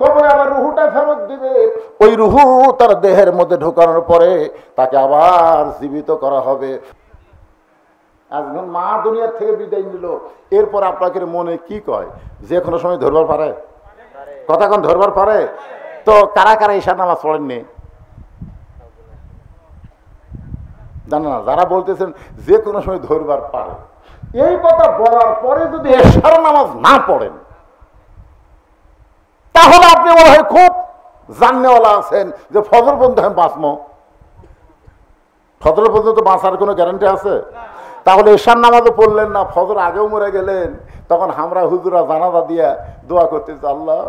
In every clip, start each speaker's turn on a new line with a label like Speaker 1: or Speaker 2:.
Speaker 1: কবরে আবার রুহুটা ফেরত দিবে। ওই রুহু তার দেহের মধ্যে ঢোকানোর পরে তাকে আবার জীবিত করা হবে। এখন মা দুনিয়ার থেকে বিদায় নিল, এরপর আপনাকে মনে কি কয়? যে কোনো সময় ধরবার পারে? কতক্ষণ ধরবার পারে? তো কারা কারা ঈশার নামাজ পড়েননি? জানা না, যারা বলতেছেন যে কোনো সময় ধরবার পারে, এই কথা বলার পরে যদি এশার নামাজ না পড়েন, তাহলে আপনি মনে হয় খুব জাননেওয়ালা আছেন যে ফজর পর্যন্ত আমি বাঁচবো। ফজর পর্যন্ত বাঁচার কোনো গ্যারান্টি আছে? তাহলে এশার নামাজও পড়লেন না, ফজর আগেও মরে গেলেন, তখন আমরা হুজুরা জানাজা দিয়া দোয়া করতেছি, আল্লাহ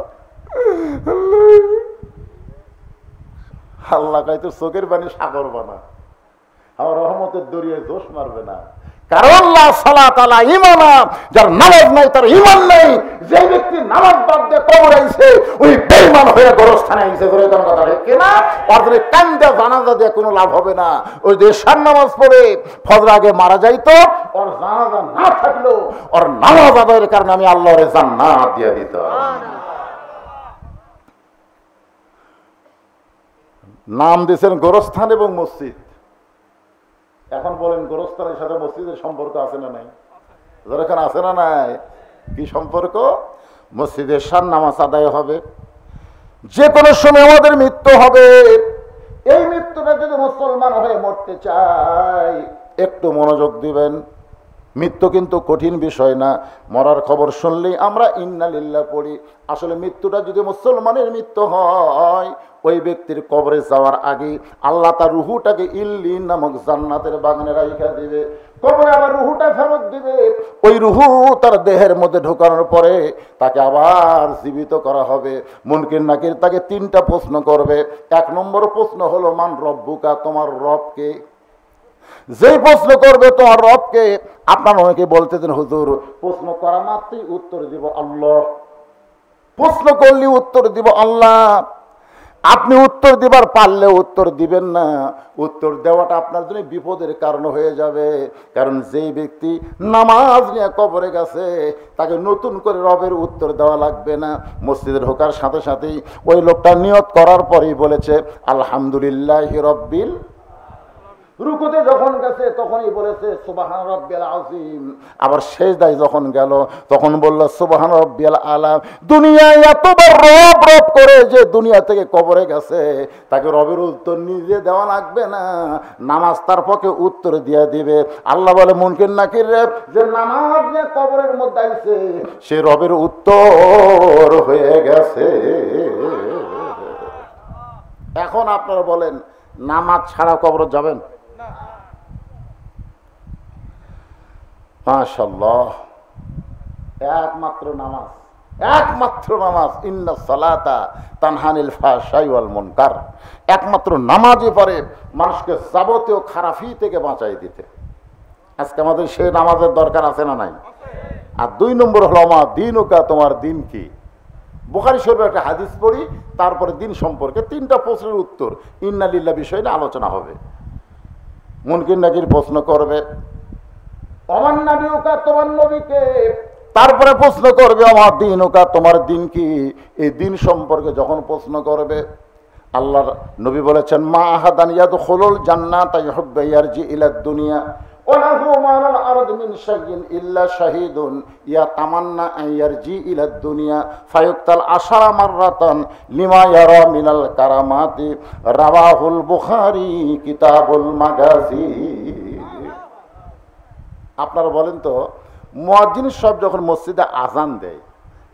Speaker 1: আল্লাহ কাইতো চোখের পানি সাগর বানা, আমার রহমতের দরিয়ায় দোষ মারবে না। কারণ আল্লাহ সালাত আলা ঈমানা, যার নামাজ নাই তার ঈমান নেই। যে ব্যক্তি নামাজ বাদ দিয়ে কবরে আইছে ওই বেঈমান হয়ে গোরস্থানে আইছে। করে কোন কথা ঠিক কিনা? ওদের কান্দে জানাজা দিয়ে কোনো লাভ হবে না। ওই যে এশার নামাজ পড়ে ফজর আগে মারা যাইতো, ওর জানাজা না থাকলো ওর নামাজ আদায়ের কারণে আমি আল্লাহর জান্নাত দিয়ে দিতাম। নাম দিয়েছেন গোরস্থান এবং মসজিদ। এখন বলেন গোরস্থানের সাথে মসজিদের সম্পর্ক আছে না নাই? যেরকম আছে না নাই? কি সম্পর্ক? মসজিদের এশার নামাজ আদায় হবে। যে কোনো সময় আমাদের মৃত্যু হবে। এই মৃত্যুটা যদি মুসলমান হয়ে মরতে চাই, একটু মনোযোগ দিবেন। মৃত্যু কিন্তু কঠিন বিষয় না। মরার খবর শুনলেই আমরা ইন্না লিল্লাহ পড়ি। আসলে মৃত্যুটা যদি মুসলমানের মৃত্যু হয়, ওই ব্যক্তির কবরে যাওয়ার আগে আল্লাহ তার রুহুটাকে ইল্লিন নামক জান্নাতের বাগানে রাইখা দিবে। কবরে আবার রুহুটা ফেরত দিবে। ওই রুহু তার দেহের মধ্যে ঢোকানোর পরে তাকে আবার জীবিত করা হবে। মুনকির নাকির তাকে 3টা প্রশ্ন করবে। 1 নম্বর প্রশ্ন হলো মান রব্বুকা, তোমার রবকে। যেই প্রশ্ন করবে তোমার রবকে, আপনার অনেকে বলতেছেন হুজুর প্রশ্ন করা মাত্রই উত্তর দিব আল্লাহ, প্রশ্ন করলে উত্তর দিব আল্লাহ। আপনি উত্তর দিবার পারলে উত্তর দিবেন না, উত্তর দেওয়াটা আপনার জন্য বিপদের কারণ হয়ে যাবে। কারণ যেই ব্যক্তি নামাজ নিয়ে কবরে গেছে তাকে নতুন করে রবের উত্তর দেওয়া লাগবে না। মসজিদে ঢোকার সাথে সাথেই ওই লোকটা নিয়ত করার পরেই বলেছে আলহামদুলিল্লাহি রাব্বিল। রুকুতে যখন গেছে তখনই বলেছে সুবহান রাব্বিয়াল আযীম। আবার সেজদায় যখন গেল তখন বলল সুবহান রাব্বিয়াল আলা। দুনিয়ায় এতবার রব রব করে যে দুনিয়া থেকে কবরে গেছে, তাকে রবের উত্তর নিজে দেওয়া লাগবে না, নামাজ তার পক্ষে উত্তর দিয়ে দিবে। আল্লাহ বলে মুনকির নাকির রে, যে নামাজ নিয়ে কবরের মধ্যে আইছে সে রবের উত্তর হয়ে গেছে। এখন আপনারা বলেন নামাজ ছাড়া কবর যাবেন? মাশাআল্লাহ, একমাত্র নামাজ, একমাত্র নামাজ। ইন্না সালাতা তানহানিল ফাহশাই ওয়াল মুনকার। একমাত্র নামাজই পারে মানুষকে যাবতীয় খারাপি থেকে বাঁচাই দিতে। আজকে আমাদের সেই নামাজের দরকার আছে না নাই? আর 2 নম্বর হলো মা দিনুকা, তোমার দিন কি। বুখারী শরীফের একটা হাদিস পড়ি, তারপরে দিন সম্পর্কে 3টা প্রশ্নের উত্তর ইন্না লিল্লাহ বিষয় নিয়ে আলোচনা হবে। মুনকির নাকির প্রশ্ন করবে আমার নবীকা, তোমার নবীকে। তারপরে প্রশ্ন করবে আমার দিনুকা, তোমার দিন কি। এই দিন সম্পর্কে যখন প্রশ্ন করবে, আল্লাহর নবী বলেছেন মা আহাদান ইয়াদখুলুল জান্নাতা ইউহিব্বু ইয়ারজি ইলাদ দুনিয়া ওয়ালাহু মা'আল আরদি মিন শাইইন ইল্লা শাহীদুন ইয়াতামান্না আন ইয়ারজি ইলাদ দুনিয়া ফায়ুক্তাল আশারা মাররাতান লিমা ইয়ারা মিনাল কারামাতি। রাওয়াহুল বুখারী কিতাবুল মাগাজি। আপনারা বলেন তো, মুয়াজ্জিন সব যখন মসজিদে আজান দেয়,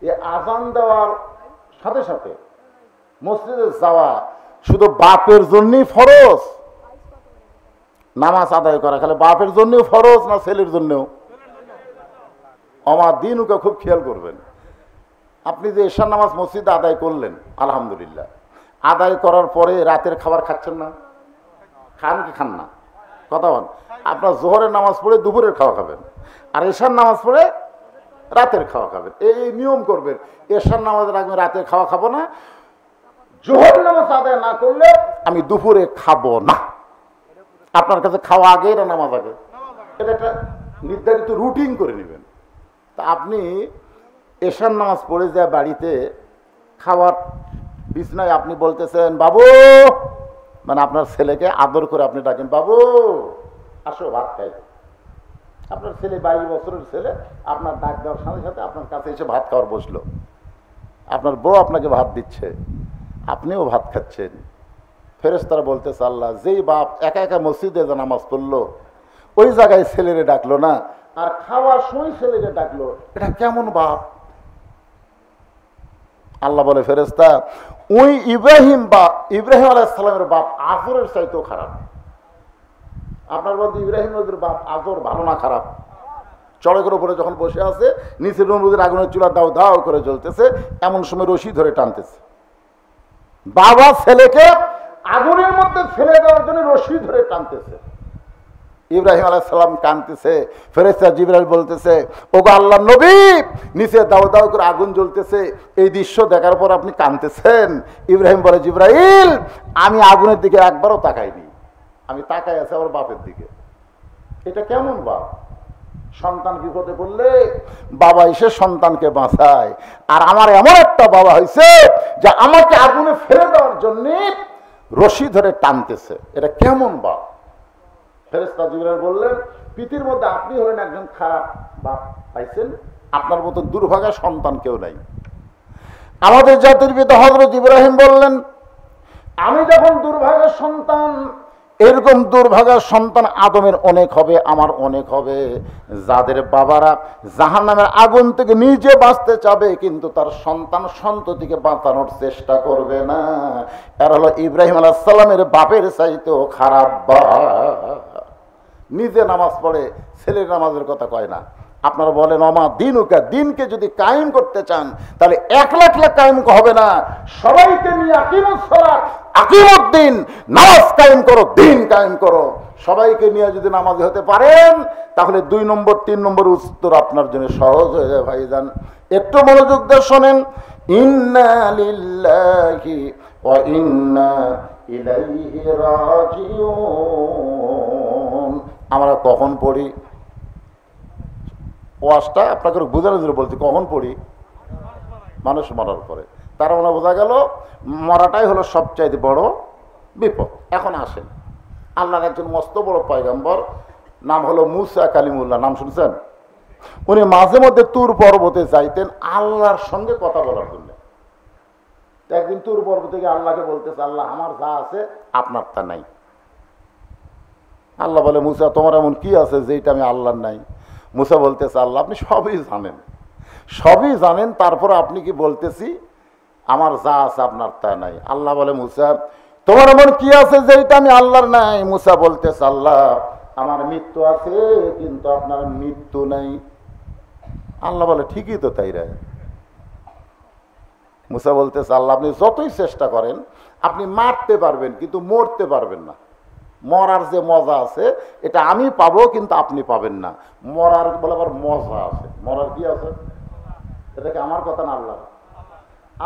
Speaker 1: এই আজান দেওয়ার সাথে সাথে মসজিদে যাওয়া শুধু বাপের জন্যই ফরজ? নামাজ আদায় করা খালি বাপের জন্যও ফরজ না ছেলের জন্যও? আমার দিনকে খুব খেয়াল করবেন। আপনি যে এশার নামাজ মসজিদে আদায় করলেন, আলহামদুলিল্লাহ, আদায় করার পরে রাতের খাবার খাচ্ছেন না? খান কি খান না? কথা বল। আপনার জোহরের নামাজ পড়ে দুপুরের খাওয়া খাবেন, আর এশার নামাজ পড়ে রাতের খাওয়া খাবেন। এই নিয়ম করবেন, এশার নামাজ রাখবেন, রাতের খাওয়া খাবো না। জোহরের নামাজ আদায় না করলে আমি দুপুরে খাবো না। আপনার কাছে খাওয়া আগে না নামাজ আগে? এটা একটা নির্ধারিত রুটিন করে নেবেন। তা আপনি এশার নামাজ পড়ে যায় বাড়িতে খাওয়ার বিছনায় আপনি বলতেছেন বাবু, মানে আপনার ছেলেকে আদর করে আপনি ডাকেন, বাবু আসো ভাত খাই। আপনার ছেলে 22 বছরের ছেলে, আপনার ডাক দেওয়ার সাথে সাথে আপনার কাছে এসে ভাত খাওয়ার বসলো। আপনার বউ আপনাকে ভাত দিচ্ছে, আপনিও ভাত খাচ্ছেন। ফেরেশতারা বলতেছে আল্লাহ, যেই বাপ একা একা মসজিদে যে নামাজ পড়লো, ওই জায়গায় ছেলেরে ডাকলো না, আর খাওয়ার সময় ছেলেকে ডাকলো, এটা কেমন বাপ? আল্লাহ বলে, ফেরেশতা, ওই ইব্রাহিম আলাইহিস সালামের বাপ আজরের চাইতেও খারাপ। আপনার বলতে ইব্রাহিম নবীর বাপ আজর ভালো না খারাপ? চড়কের উপরে যখন বসে আছে, নিচে নদীর আগুনের চুলা দাও দাও করে জ্বলতেছে, এমন সময় রশি ধরে টানতেছে। বাবা ছেলেকে আগুনের মধ্যে ফেলে দেওয়ার জন্য রশি ধরে টানতেছে। ইব্রাহিম আলাইহিস সালাম কাঁদতেছে। ফেরেশতা জিবরাইল বলতেছে, ওগো আল্লাহর নবী, নিচে দাও দাও করে আগুন জ্বলতেছে, এই দৃশ্য দেখার পর আপনি কাঁদতেছেন? ইব্রাহিম বলে, জিবরাইল, আমি আগুনের দিকে একবারও তাকাইনি, আমি তাকাই আছে আমার বাপের দিকে। এটা কেমন বাপ? সন্তান বিপদে পড়লে বাবা এসে সন্তানকে বাঁচায়, আর আমার এমন একটা বাবা হয়েছে যে আমাকে আগুনে ফেলে দেওয়ার জন্য রশি ধরে টানতেছে। এটা কেমন বাপ? ফেরেশতা জিবরাইল বললেন, পৃথিবীর মধ্যে আপনি হলেন একজন খারাপ বাপ পাইছেন, আপনার মতো দুর্ভাগা সন্তান কেউ নাই। আমাদের জাতির পিতা হযরত ইব্রাহিম বললেন, আমি যখন দুর্ভাগা সন্তান, এরকম দুর্ভাগা সন্তান আদমের অনেক হবে, আমার অনেক হবে, যাদের বাবারা জাহান্নামের আগুন থেকে নিজে বাঁচতে চাবে কিন্তু তার সন্তান সন্ততিকে বাঁচানোর চেষ্টা করবে না। এর হলো ইব্রাহিম আলাইহিস সালামের বাপের চাইতেও খারাপ বাপ। নিজে নামাজ পড়ে, ছেলের নামাজের কথা কয় না। আপনারা বলেন অমা দিনুকা, দিনকে যদি কায়েম করতে চান তাহলে 1 লাখ লাখ কায়েম হবে না, সবাইকে নিয়ে আকিমুস সালাত, আকিমুদ্দিন, নামাজ কায়েম করো, দিন কায়েম করো। সবাইকে নিয়ে যদি নামাজি হতে পারেন তাহলে 2 নম্বর 3 নম্বর উত্তর আপনার জন্য সহজ হয়ে যায়। ভাইজান একটু মনোযোগ দিয়ে শোনেন। ইন্না লিল্লাহি ওয়া ইন্না ইলাইহি রাজিউন। আমরা কখন পড়ি ওয়াজটা? আপনাকে বোঝানোর জন্য বলছি, কখন পড়ি? মানুষ মরার পরে। তার মানে বোঝা গেল মরাটাই হলো সবচাইতে বড় বিপদ। এখন আসেন, আল্লাহর একজন মস্ত বড় পয়গম্বর, নাম হলো মুসা কালিমুল্লাহ, নাম শুনছেন? উনি মাঝে মধ্যে তুর পর্বতে যাইতেন আল্লাহর সঙ্গে কথা বলার জন্য। একদিন তুর পর্বতে গিয়ে আল্লাহকে বলতেছে, আল্লাহ আমার যা আছে আপনার তা নাই। আল্লাহ বলে, মুসা তোমার এমন কি আছে যেটা আমি আল্লাহর নাই? মুসা বলতেছে, আল্লাহ আপনি সবই জানেন, সবই জানেন, তারপর আপনি কি বলতেছি আমার যা আছে আপনার তা নাই? আল্লাহ বলে, মুসা তোমার এমন কি আছে যেটা আমি আল্লাহর নাই? মুসা বলতেছে, আল্লাহ আমার মৃত্যু আছে কিন্তু আপনার মৃত্যু নাই। আল্লাহ বলে, ঠিকই তো তাই রে। মুসা বলতেছে, আল্লাহ আপনি যতই চেষ্টা করেন আপনি মারতে পারবেন কিন্তু মরতে পারবেন না। মরার যে মজা আছে এটা আমি পাবো কিন্তু আপনি পাবেন না। মরার বলে আবার মজা আছে, মরার কি আছে? এটাকে আমার কথা না, আল্লাহ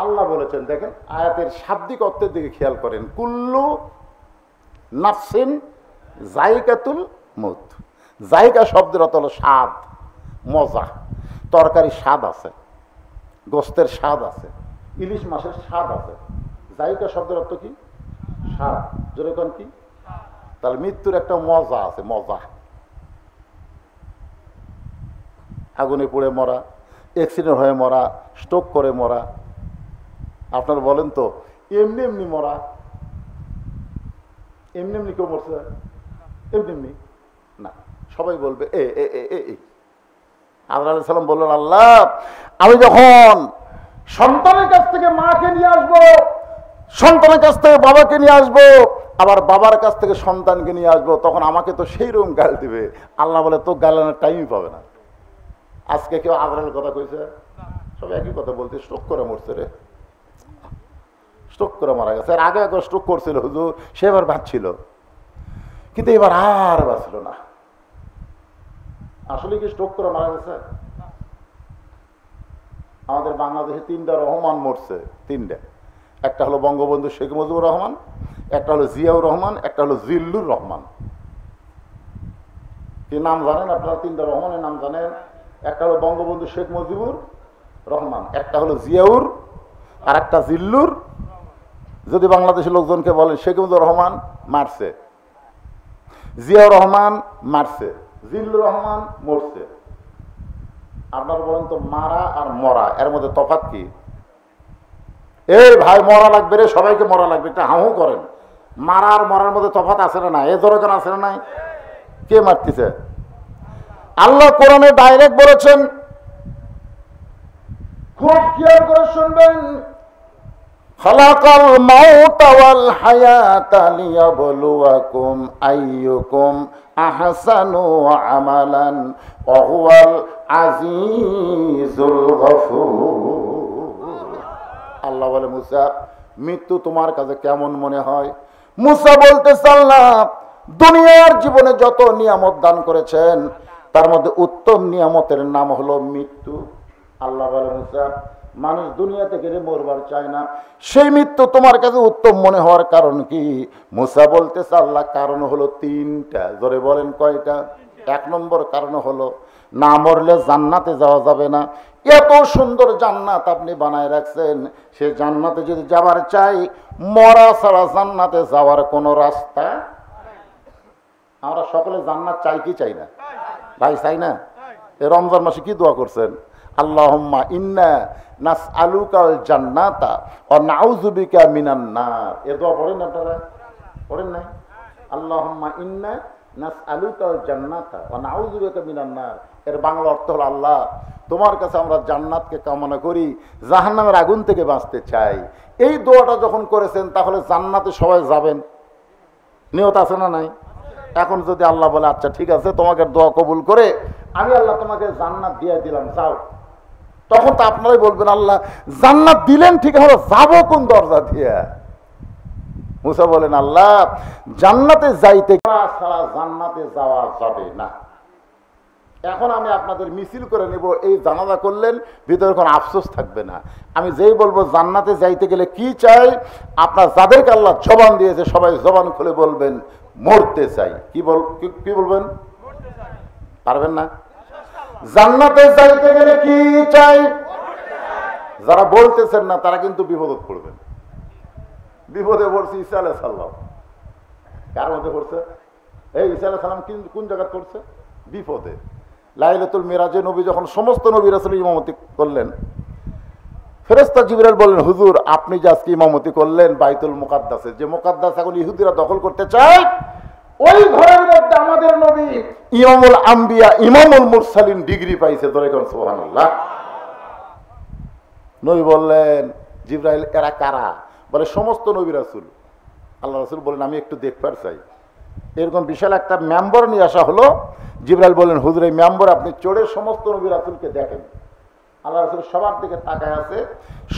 Speaker 1: আল্লাহ বলেছেন। দেখেন আয়াতের শাব্দিক অর্থের দিকে খেয়াল করেন, কুল্লু নাফসিন জায়গাতুল মউত। জায়গা শব্দের অর্থ হলো স্বাদ, মজা। তরকারি স্বাদ আছে, গোস্তের স্বাদ আছে, ইলিশ মাছের স্বাদ আছে। জায়গা শব্দের অর্থ কি? স্বাদ। যেরকম কি? তাহলে মৃত্যুর একটা মজা আছে, মজা। আগুনে পুড়ে মরা, অ্যাক্সিডেন্ট হয়ে মরা, স্ট্রোক করে মরা। আপনারা বলেন তো এমনি এমনি মরা? এমনি এমনি কেউ মরছে? এমনি এমনি না। সবাই বলবে এ এ এ এ। আল্লাহ আলাইহিস সালাম বললেন, আল্লাহ আমি যখন সন্তানের কাছ থেকে মাকে নিয়ে আসবো, সন্তানের কাছ থেকে বাবাকে নিয়ে আসবো, আবার বাবার কাছ থেকে সন্তানকে নিয়ে আসবো, তখন আমাকে তো সেই রকম গাল দিবে। আল্লাহ বলে, তো গালানোর টাইমই পাবে না। আজকে কেউ আজরাইলের কথা কইছে? সবাই একই কথা বলতে, স্ট্রোক করে মরছে রে, স্ট্রোক করে মারা গেছে। আর আগে একবার স্ট্রোক করছিল হুজুর, সে এবার বাঁচছিল, কিন্তু এবার আর বাঁচল না। আসলে কি স্ট্রোক করে মারা গেছে? আমাদের বাংলাদেশে 3টা রহমান মরছে, 3টা। একটা হলো বঙ্গবন্ধু শেখ মুজিবুর রহমান, একটা হলো জিয়াউর রহমান, একটা হলো জিল্লুর রহমান। কি নাম জানেন আপনারা? 3টা রহমানের নাম জানেন? একটা হলো বঙ্গবন্ধু শেখ মুজিবুর রহমান, একটা হলো জিয়াউর, আর একটা জিল্লুর যদি বাংলাদেশের লোকজনকে বলেন শেখ মুজিবুর রহমান মারছে, জিয়াউর রহমান মারছে, জিল্লুর রহমান মরছে, আপনারা বলেন তো মারা আর মরা এর মধ্যে তফাৎ কি? এই ভাই মরা লাগবে রে, সবাইকে মরা লাগবে, একটা হাউ করেন। মারা আর মরার মধ্যে তফাৎ আছে না নাই? এ দরকার আছে না নাই? কে মারতেছে? আল্লাহ কোরআনে ডাইরেক্ট বলেছেন, খুব খেয়াল করে শুনবেন, খালাকাল মাউতা ওয়াল হায়াতা লিয়াবলুয়াকুম আইয়ুকুম আহসানু আমালান ওয়া হুয়াল আজিজুল গফুর। আল্লাহ বলে, মুসা মৃত্যু তোমার কাছে কেমন মনে হয়? মুসা বলতেছে, আল্লাহ দুনিয়ার জীবনে যত নিয়ামত দান করেছেন তার মধ্যে উত্তম নিয়ামতের নাম হলো মৃত্যু। আল্লাহ বলে, মুসা মানুষ দুনিয়াতে গেলে মরবার চায় না, সেই মৃত্যু তোমার কাছে উত্তম মনে হওয়ার কারণ কি? মুসা বলতেছে, আল্লাহ কারণ হলো তিনটা। জোরে বলেন কয়টা? এক নম্বর কারণ হলো না মরলে জান্নাতে যাওয়া যাবে না। এত সুন্দর জান্নাত আপনি বানায় রাখছেন, সে জান্নাতে যদি যাবার চাই মরা ছাড়া জান্নাতে যাওয়ার কোনো রাস্তা। আমরা সকলে জান্নাত চাই কি চাই না ভাই? চাই না? এই রমজান মাসে কি দোয়া করছেন? আল্লাহুম্মা ইন্না নাসআলুকাল জান্নাতা ওয়া নাউযু বিকা মিনান নার। এ দোয়া পড়েন আপনারা? পড়েন নাই? আল্লাহুম্মা ইন্না নাসআলুকাল জান্নাতা ওয়া নাউযু বিকা মিনান নার। এর বাংলা অর্থ হলো, আল্লাহ তোমার কাছে আমরা জান্নাতকে কামনা করি, জাহান্নামের আগুন থেকে বাঁচতে চাই। এই দোয়াটা যখন করেছেন তাহলে জান্নাতে সবাই যাবেন, নিয়ত আছে না নাই? এখন যদি আল্লাহ বলে আচ্ছা ঠিক আছে তোমাকে দোয়া কবুল করে আমি আল্লাহ তোমাকে জান্নাত দিয়ে দিলাম, যাও, তখন তো আপনারাই বলবেন আল্লাহ জান্নাত দিলেন ঠিক হলো, যাবো কোন দরজা দিয়ে? মুসা বলেন, আল্লাহ জান্নাতে যাইতে ছাড়া জান্নাতে যাওয়া যাবে না। এখন আমি আপনাদের মিছিল করে নেব, এই জানাজা করলেন ভিতরে কোনো আফসোস থাকবে না। আমি যেই বলবো জান্নাতে যাইতে গেলে কি চাই, আপনার যাদেরকে আল্লাহ জবান দিয়েছে সবাই জবান খুলে বলবেন মরতে চাই। কি বলবেন? পারবেন না? জান্নাতে যাইতে গেলে কি চাই? যারা বলতেছেন না তারা কিন্তু বিপদে পড়বেন। বিপদে পড়ছে ঈসা আলাইহিস সালাম। কার মধ্যে পড়ছে? এই ঈসা আলাইহিস সালাম কোন জায়গায় পড়ছে? বিপদে। লাইলাতুল মিরাজে নবী যখন সমস্ত নবী রাসূল ইমামতি করলেন, ফেরেশতা জিবরাইল বললেন, হুজুর আপনি যে আজকে ইমামতি করলেন বাইতুল মুকাদ্দাসে, যে মুকাদ্দাস এখন ইহুদিরা দখল করতে চায়, ওই ঘরের মধ্যে আমাদের নবী ইমামুল আম্বিয়া ইমামুল মুরসালিন ডিগ্রি পাইছে। ধরে কোন সুবহানাল্লাহ। নবী বললেন, জিবরাইল এরা কারা? বলে সমস্ত নবী রাসূল। আল্লাহ রাসূল বলেন আমি একটু দেখবার চাই। এরকম বিশাল একটা মেম্বার নিয়ে আসা হলো। জিবরাইল বললেন, হুজুর এই মেম্বার আপনি চড়ে সমস্ত নবী রাসূলকে দেখেন। আল্লাহ রাসূল সবার দিকে তাকায় আছে,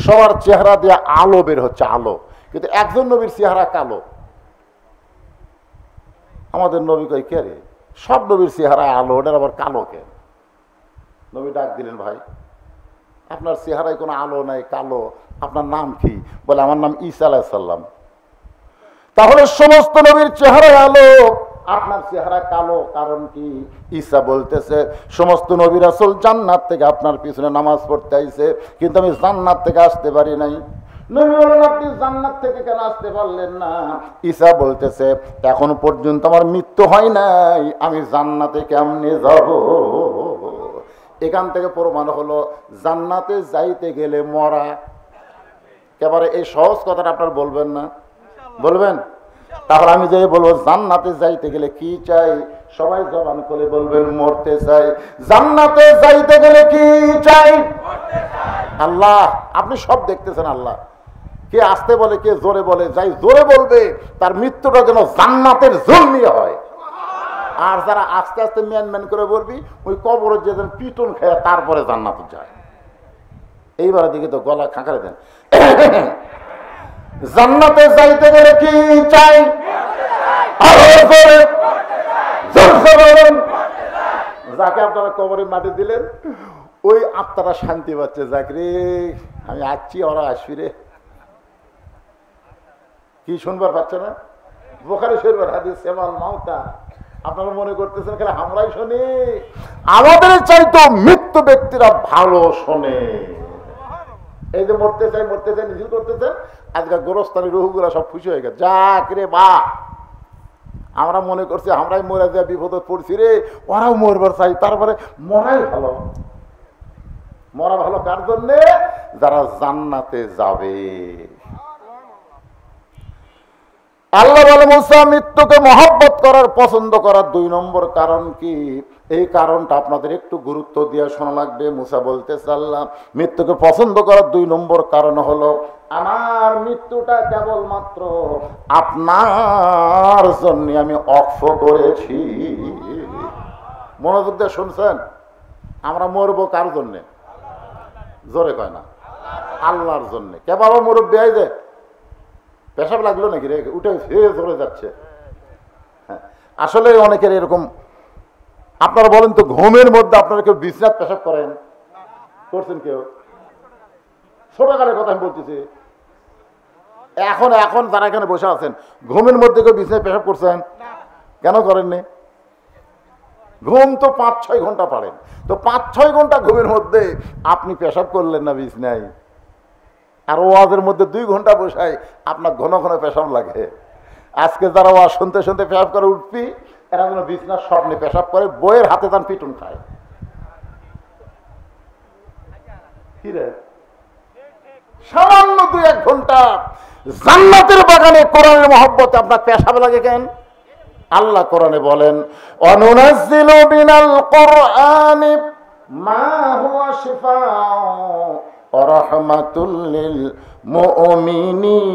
Speaker 1: সবার চেহারা দিয়ে আলো বের হচ্ছে, আলো, কিন্তু একজন নবীর চেহারা কালো। আমাদের নবী কই কে রে? সব নবীর চেহারা আলো, ওটার আবার কালো কেন? নবী ডাক দিলেন, ভাই আপনার চেহারায় কোনো আলো নাই, কালো, আপনার নাম কি? বলে আমার নাম ঈসা আলাইহিস সালাম। তাহলে সমস্ত নবীর চেহারায় আলো, আপনার চেহারা কালো, কারণ কি? ঈসা বলতেছে সমস্ত নবী রাসূল জান্নাত থেকে আপনার পিছনে নামাজ পড়তে আইছে, কিন্তু আমি জান্নাত থেকে আসতে পারি নাই। নবী বলেন, আপনি জান্নাত থেকে কেন আসতে পারলেন না? ঈসা বলতেছে এখন পর্যন্ত আমার মৃত্যু হয় নাই, আমি জান্নাতে কেমনে যাব? এখান থেকে প্রমাণ হলো জান্নাতে যাইতে গেলে মরা। একেবারে এই সহজ কথাটা আপনার বলবেন না? বলবেন? তাহলে আমি যে বলবো জান্নাতে যাইতে গেলে কি চাই, সবাই জবান করে বলবেন মরতে চাই। জান্নাতে যাইতে গেলে কি চাই? আল্লাহ আপনি সব দেখতেছেন। আল্লাহ কে আসতে বলে, কে জোরে বলে, যাই জোরে বলবে তার মৃত্যুটা যেন জান্নাতের জন্যই হয়। আর যারা আস্তে আস্তে ম্যান ম্যান করে বলবি, ওই কবরে যে পিটন খেয়ে তারপরে জান্নাতে যায়। এইবারের দিকে তো গলা খাঁকারে দেন। জান্নাতে যাইতে গেলে কি চাই? যাকে আপনারা কবরে মাটি দিলেন ওই আত্মারা শান্তি পাচ্ছে, যাক রে আমি আসছি, ওরা আসবি রে। কি শুনবার পাচ্ছে না? বুখারী শরীফের হাদিস সেমাল মাউতা। আপনারা মনে করতেছেন খালি আমরাই শুনি? আমাদের চাইতো মৃত্যু ব্যক্তিরা ভালো শোনে। এই যে মরতে চাই মিছিল করতেছেন, আজকে গোরস্থানের রুহুগুলা সব খুশি হয়ে গেছে, যাক রে বাহ, আমরা মনে করছি আমরাই মরে দেওয়া বিপদে পড়ছি রে, ওরাও মরবার চাই, তারপরে মরাই ভালো। মরা ভালো কার জন্যে? যারা জান্নাতে যাবে। আল্লাহ বলে মুসা মৃত্যুকে মহব্বত করার, পছন্দ করার 2 নম্বর কারণ কি? এই কারণটা আপনাদের একটু গুরুত্ব দিয়ে শোনা লাগবে। মুসা বলতেছে আল্লাহ মৃত্যুকে পছন্দ করার 2 নম্বর কারণ হলো আমার মৃত্যুটা কেবলমাত্র আপনার জন্য আমি অক্ষ করেছি। মনোযোগ দিয়ে শুনছেন? আমরা মরবো কার জন্যে? জোরে কয় না, আল্লাহর জন্যে। কে বাবা মুরব্বী আই যে পেশাব লাগলো নাকি রে, উঠে জোরে যাচ্ছে। হ্যাঁ, আসলে অনেকের এরকম। আপনারা বলেন তো, ঘুমের মধ্যে আপনারা কেউ বিছনাত পেশাব করেন? করছেন কেউ? ছোটকালের কথা আমি বলতেছি। এখন এখন যারা এখানে বসে আছেন, ঘুমের মধ্যে কেউ বিছনায় পেশাব করছেন? কেন করেননি? ঘুম তো 5-6 ঘন্টা পারেন, তো 5-6 ঘন্টা ঘুমের মধ্যে আপনি পেশাব করলেন না বিছনায়, আর ওয়াজের মধ্যে 2 ঘন্টা বসাই আপনার ঘন ঘন পেশাব লাগে। আজকে যারা ওয়াজ শুনতে শুনতে পেশাব করে উঠবি, এরা যেন বিছনার স্বপ্নে পেশাব করে, বইয়ের হাতে তান পিটুন খায়। কি রে, সামান্য 2-1 ঘন্টা জান্নাতের বাগানে কোরআনের মহব্বতে আপনার পেশাব লাগে কেন? আল্লাহ কোরআনে বলেন অনুনাজ্জিলু মিনাল কুরআনি মা হুয়া শিফাউ ওয়া রাহমাতুল লিল মুমিনিন।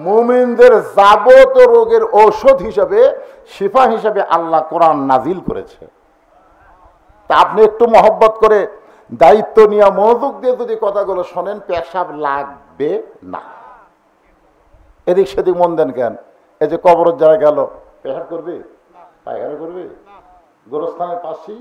Speaker 1: মুমিনদের যাবতীয় রোগের ঔষধ হিসাবে, শিফা হিসাবে আল্লাহ কোরআন নাজিল করেছে। তা আপনি একটু মহব্বত করে দায়িত্ব নিয়ে মনোযোগ দিয়ে যদি কথাগুলো শোনেন, পেশাব লাগবে না। এদিক সেদিক মন দেন কেন? এই যে কবরের যারা গেল, পেশাব করবে, পায়খানা করবে? গোরস্থানের পাশেই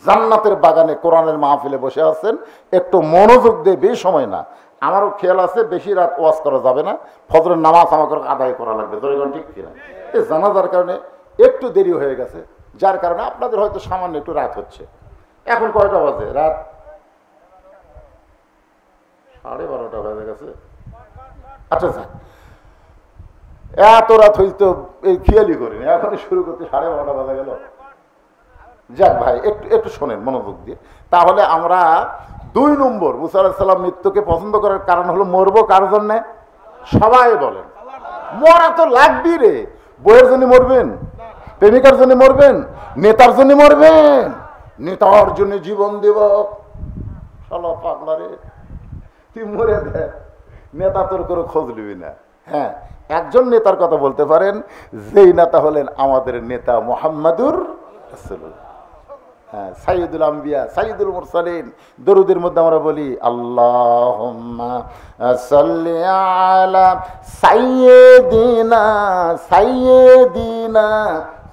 Speaker 1: জান্নাতের বাগানে কোরআনের মাহফিলে বসে আছেন, একটু মনোযোগ দিয়ে, বেশি সময় না। আমারও খেয়াল আছে বেশি রাত ওয়াজ করা যাবে না, ফজরের নামাজ আমাকে আদায় করা লাগবে। ধরে ঠিক কিনা? এই জানাজার কারণে একটু দেরি হয়ে গেছে, যার কারণে আপনাদের হয়তো সামান্য একটু রাত হচ্ছে। এখন কয়টা বাজে? রাত 12:30 বেজে গেছে। আচ্ছা যাক, এত রাত হইতো এই খেয়ালই করিনি, এখন শুরু করতে 12:30 বাজে গেল। যাক ভাই, একটু একটু শোনেন মনোযোগ দিয়ে। তাহলে আমরা 2 নম্বর, মুসা আলাইহিস সালাম মৃত্যুকে পছন্দ করার কারণ হলো মরবো কার জন্যে? সবাই বলেন মরা তো লাগবেই রে। বইয়ের জন্য মরবেন? প্রেমিকার জন্য মরবেন? নেতার জন্য মরবেন? নেতার জন্য জীবন দেব? শালা পাগলা রে, তুই মরে দে, নেতা তোর করে খোঁজ নিবি না। হ্যাঁ, একজন নেতার কথা বলতে পারেন, যেই নেতা হলেন আমাদের নেতা মুহাম্মাদুর রাসূলুল্লাহ। হ্যাঁ, সাইয়্যিদুল আম্বিয়া, সাইয়্যিদুল মুরসালিন। দরুদের মধ্যে আমরা বলি আল্লাহুম্মা সাল্লি আলা সাইয়্যিদিনা, সাইয়্যিদিনা,